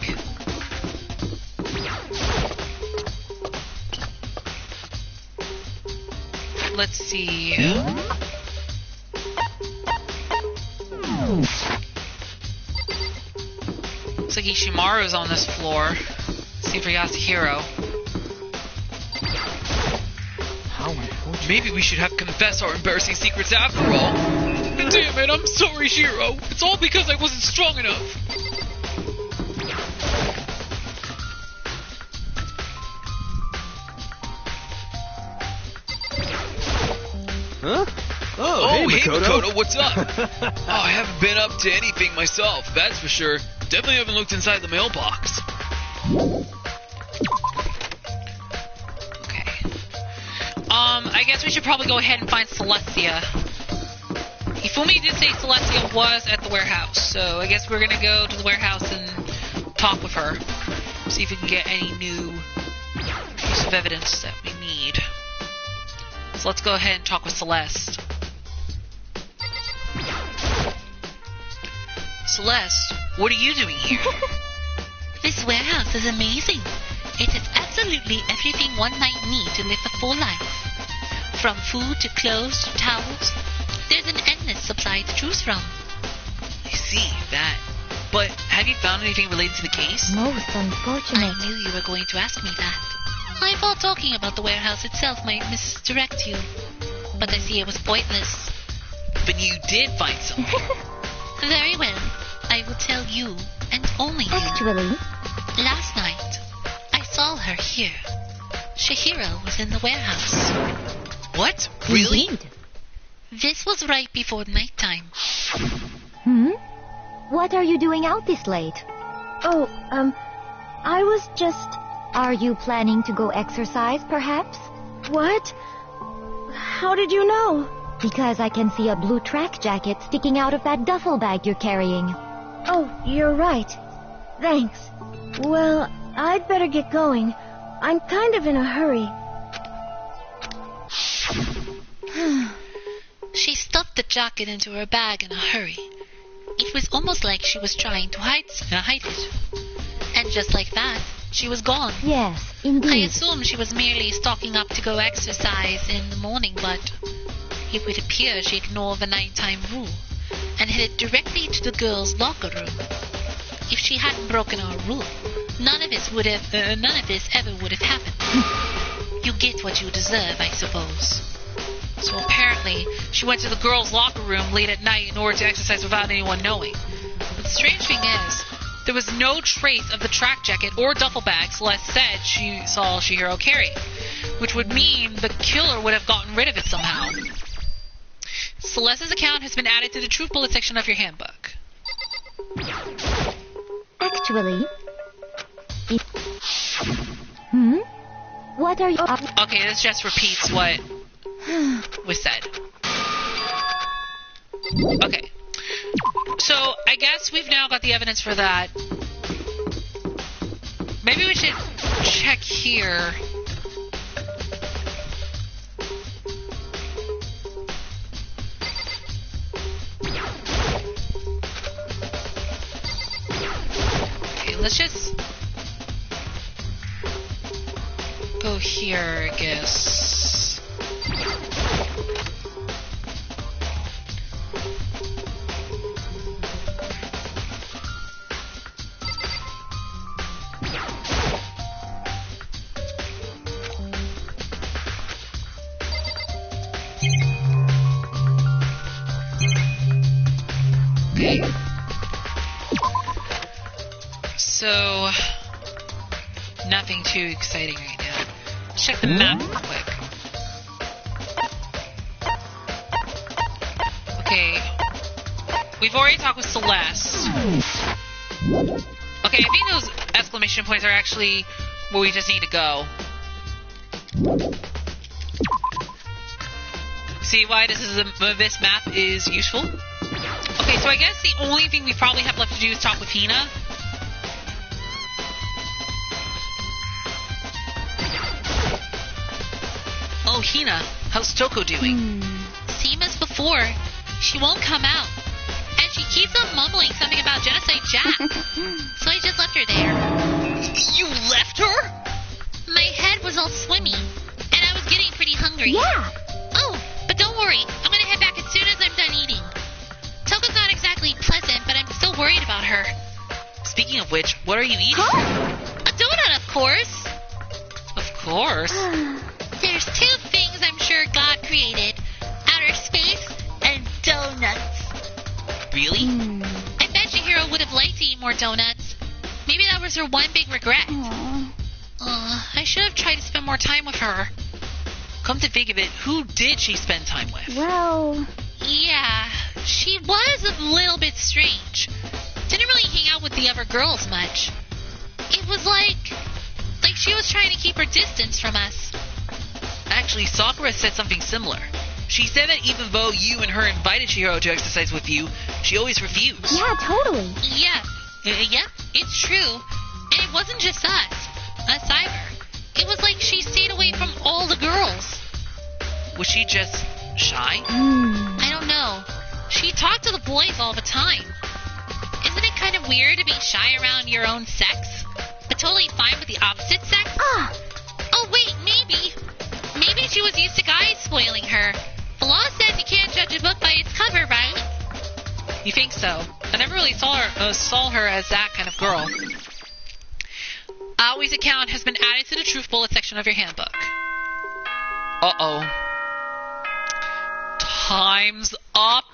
Let's see. Looks like Ishimaru's on this floor. Let's see if we got Yasuhiro. How unfortunate. Maybe we should have confessed our embarrassing secrets after all. Damn it, I'm sorry, Shiro. It's all because I wasn't strong enough. Huh? Oh, hey, Makoto. Makoto, what's up? I haven't been up to anything myself, that's for sure. Definitely haven't looked inside the mailbox. Okay. I guess we should probably go ahead and find Celestia. Ifumi did say Celestia was at the warehouse, so I guess we're gonna go to the warehouse and talk with her. See if we can get any new piece of evidence that we need. So let's go ahead and talk with Celeste. Celeste, what are you doing here? This warehouse is amazing. It has absolutely everything one might need to live a full life. From food to clothes to towels, there's an endless supply to choose from. I see that. But have you found anything related to the case? Most I unfortunate. knew you were going to ask me that. I thought talking about the warehouse itself might misdirect you, but I see it was pointless. But you did find something. Very well. I will tell you, and only you. Actually, Last night, I saw her here. Shihiro was in the warehouse. What? Really? indeed. This was right before nighttime. What are you doing out this late? Oh, I was just... Are you planning to go exercise, perhaps? What? How did you know? Because I can see a blue track jacket sticking out of that duffel bag you're carrying. Oh, you're right. Thanks. Well, I'd better get going. I'm kind of in a hurry. She stuffed the jacket into her bag in a hurry. It was almost like she was trying to hide it. And just like that, she was gone. Yes, I indeed. assumed she was merely stocking up to go exercise in the morning, but it would appear she ignored the nighttime rule and headed directly to the girls' locker room. If she hadn't broken our rule, none of this ever would have happened. You get what you deserve, I suppose. So apparently, she went to the girls' locker room late at night in order to exercise without anyone knowing. But the strange thing is, there was no trace of the track jacket or duffel bag Celeste said she saw Shihiro carry, which would mean the killer would have gotten rid of it somehow. Celeste's account has been added to the truth bullet section of your handbook. Actually... What are you... Okay, this just repeats what was said. Okay. So, I guess we've now got the evidence for that. Maybe we should check here. Okay, let's just go here, I guess. Okay. So, nothing too exciting right now. Let's check the map real quick. Okay. We've already talked with Celeste. Okay, I think those exclamation points are actually where we just need to go. See why this map is useful? Okay, so I guess the only thing we probably have left to do is talk with Hina. Oh, Hina, how's Toko doing? Same as before. She won't come out. And she keeps on mumbling something about Genocide Jack. So I just left her there. You left her? My head was all swimmy. And I was getting pretty hungry. Yeah. Oh, but don't worry. I'm gonna head back as soon as I'm done eating. Toko's not exactly pleasant, but I'm still worried about her. Speaking of which, what are you eating? A donut, of course. Of course. There's two things I'm sure God created. Outer space and donuts. Really? I bet Chihiro would have liked to eat more donuts. Maybe that was her one big regret. I should have tried to spend more time with her. Come to think of it, who did she spend time with? Well, Yeah, she was a little bit strange. Didn't really hang out with the other girls much. It was like she was trying to keep her distance from us. Actually, Sakura said something similar. She said that even though you and her invited Chihiro to exercise with you, she always refused. yeah, totally. Yeah, it's true. And it wasn't just us either. It was like she stayed away from all the girls. Was she just shy? I don't know. She talked to the boys all the time. Isn't it kind of weird to be shy around your own sex, but totally fine with the opposite sex? Oh, wait, maybe. Maybe she was used to guys spoiling her. The law says you can't judge a book by its cover, right? You think so? I never really saw her as that kind of girl. Aoi's account has been added to the Truth Bullet section of your handbook. Uh-oh. Time's up.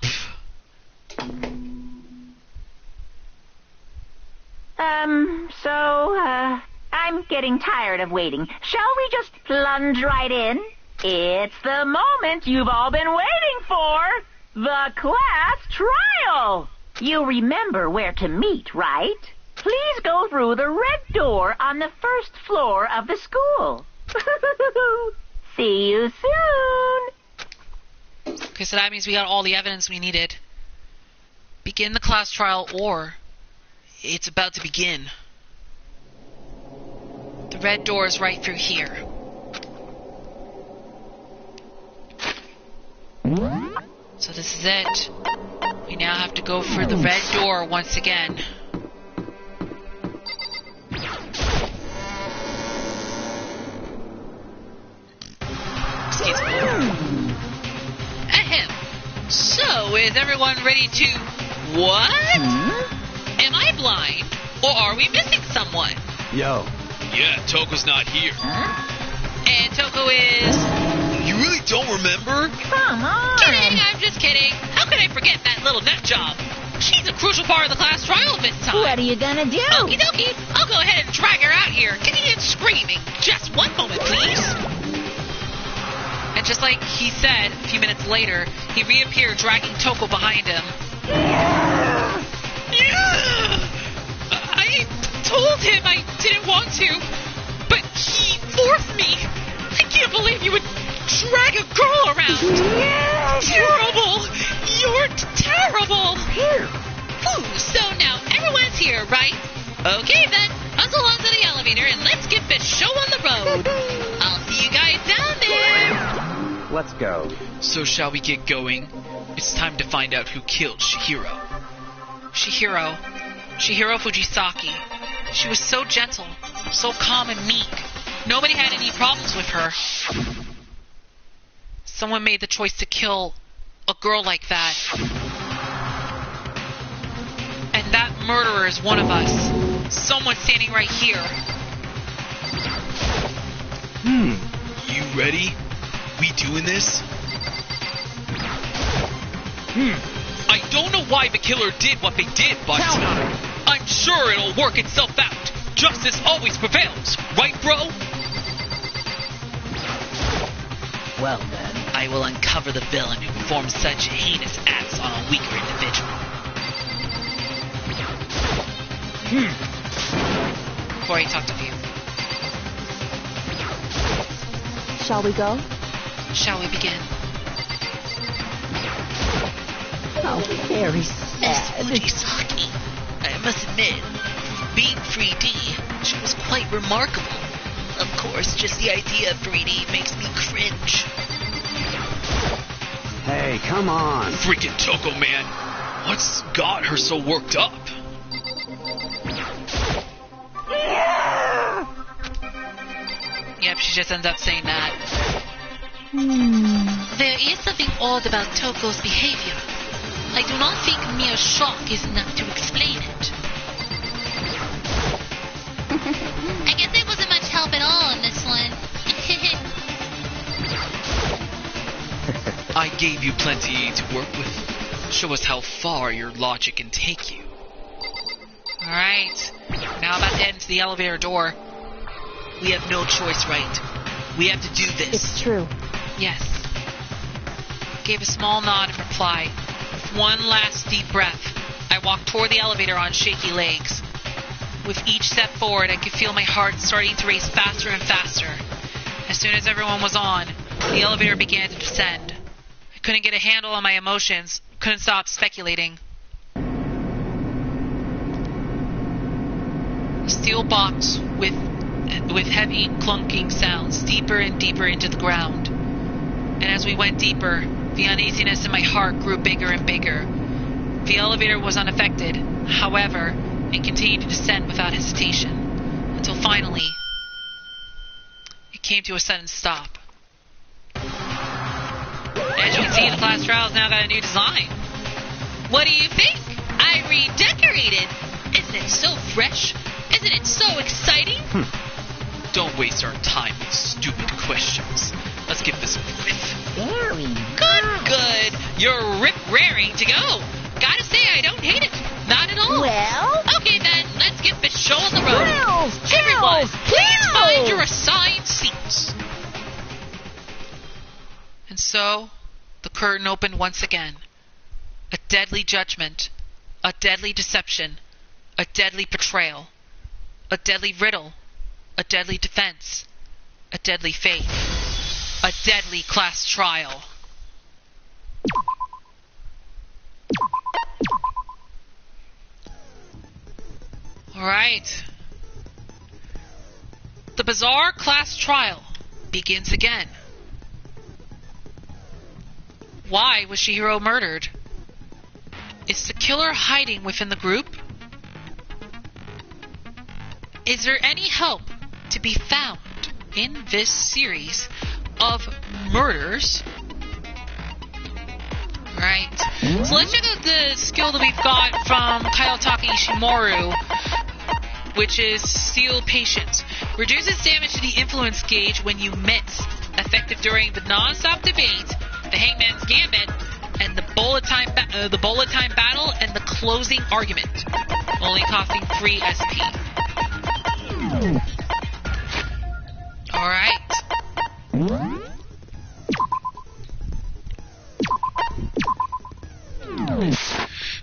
I'm getting tired of waiting. Shall we just plunge right in? It's the moment you've all been waiting for. The class trial. You remember where to meet, right? Please go through the red door on the first floor of the school. See you soon. Okay, so that means we got all the evidence we needed. Begin the class trial, or it's about to begin. The red door is right through here. So this is it. We now have to go through the red door once again. Excuse me. Ahem. So, is everyone ready to... What? Am I blind? Or are we missing someone? Yo. Yeah, Toko's not here. And Toko is... You really don't remember? Come on. Kidding, I'm just kidding. How could I forget that little nut job? She's a crucial part of the class trial this time. What are you gonna do? Okie dokie. I'll go ahead and drag her out here, kicking and screaming. Just one moment, please. And just like he said, a few minutes later, he reappeared dragging Toko behind him. I told him I didn't want to, but he forced me. I can't believe you would drag a girl around. Terrible. You're terrible. Here. Ooh, so now everyone's here, right? Okay then, hustle onto the elevator and let's get this show on the road. I'll see you guys down there. Let's go. So shall we get going? It's time to find out who killed Chihiro. Chihiro Fujisaki. She was so gentle, so calm and meek. Nobody had any problems with her. Someone made the choice to kill a girl like that. And that murderer is one of us. Someone standing right here. You ready? We doing this? I I don't know why the killer did what they did, but I'm sure it'll work itself out. Justice always prevails, right, bro? Well then, I will uncover the villain who performs such heinous acts on a weaker individual. Before he talked to you. Shall we go? Shall we begin? Oh, very Miss sad. Fujisaki, I must admit, being 3D, she was quite remarkable. Of course, just the idea of 3D makes me cringe. Hey, come on. Freaking Toko, man. What's got her so worked up? Yep, she just ends up saying that. There is something odd about Toko's behavior. I do not think mere shock is enough to explain it. I guess there wasn't much help at all in this one. I gave you plenty to work with. Show us how far your logic can take you. Alright. Now about to head into the elevator door. We have no choice, right? We have to do this. It's true. Yes. Gave a small nod in reply. With one last deep breath, I walked toward the elevator on shaky legs. With each step forward, I could feel my heart starting to race faster and faster. As soon as everyone was on, the elevator began to descend. I couldn't get a handle on my emotions, couldn't stop speculating. A steel box with heavy clunking sounds deeper and deeper into the ground. And as we went deeper, the uneasiness in my heart grew bigger and bigger. The elevator was unaffected, however, it continued to descend without hesitation, until finally, it came to a sudden stop. As you can see, the class trial's now got a new design. What do you think? I redecorated. Isn't it so fresh? Isn't it so exciting? Don't waste our time with stupid questions. Let's get this over with. Very Good. You're rip-raring to go. Gotta say, I don't hate it. Not at all. Well, Okay then, let's get the show on the road. Chills, Everyone, chills, please chills. find your assigned seats. And so, the curtain opened once again. A deadly judgment, a deadly deception, a deadly betrayal, a deadly riddle, a deadly defense, a deadly fate, a deadly class trial. Alright. The bizarre class trial begins again. Why was Chihiro murdered? Is the killer hiding within the group? Is there any help to be found in this series of murders? Right. So let's check out the skill that we've got from Kayotake Ishimori, which is Steel Patience. Reduces damage to the influence gauge when you miss. Effective during the non-stop debate, the Hangman's Gambit, and the bullet time battle, and the closing argument. Only costing 3 SP. Alright.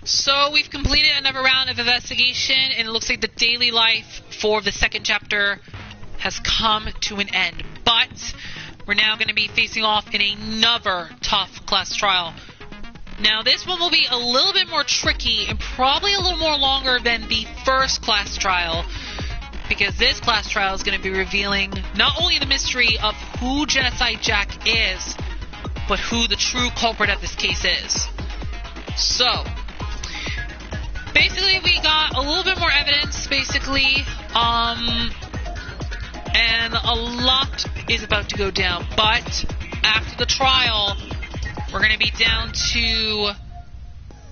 So we've completed another round of investigation, and it looks like the daily life for the second chapter has come to an end. But we're now going to be facing off in another tough class trial. Now this one will be a little bit more tricky and probably a little more longer than the first class trial, because this class trial is going to be revealing not only the mystery of who Genocide Jack is, but who the true culprit of this case is. So, basically we got a little bit more evidence, and a lot is about to go down. But after the trial, we're going to be down to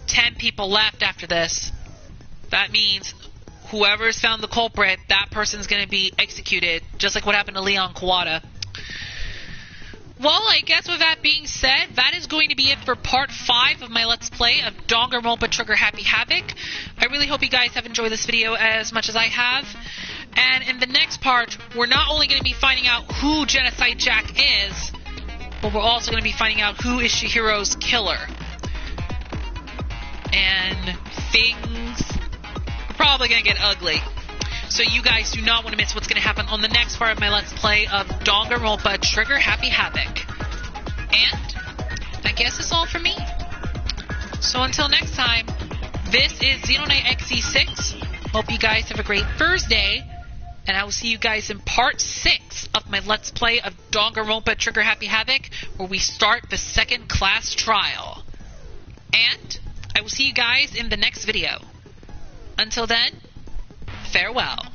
10 people left after this. That means whoever's found the culprit, that person's going to be executed, just like what happened to Leon Kawada. well, I guess with that being said, that is going to be it for part 5 of my Let's Play of Danganronpa Trigger Happy Havoc. I really hope you guys have enjoyed this video as much as I have. And in the next part, we're not only going to be finding out who Genocide Jack is, but we're also going to be finding out who is Chihiro's killer. And things are probably going to get ugly. So you guys do not want to miss what's going to happen on the next part of my Let's Play of Danganronpa Trigger Happy Havoc. And I guess that's all for me. So until next time, this is Xenonite XE6. Hope you guys have a great Thursday. And I will see you guys in part 6 of my Let's Play of Danganronpa Trigger Happy Havoc, where we start the second class trial. And I will see you guys in the next video. Until then, farewell.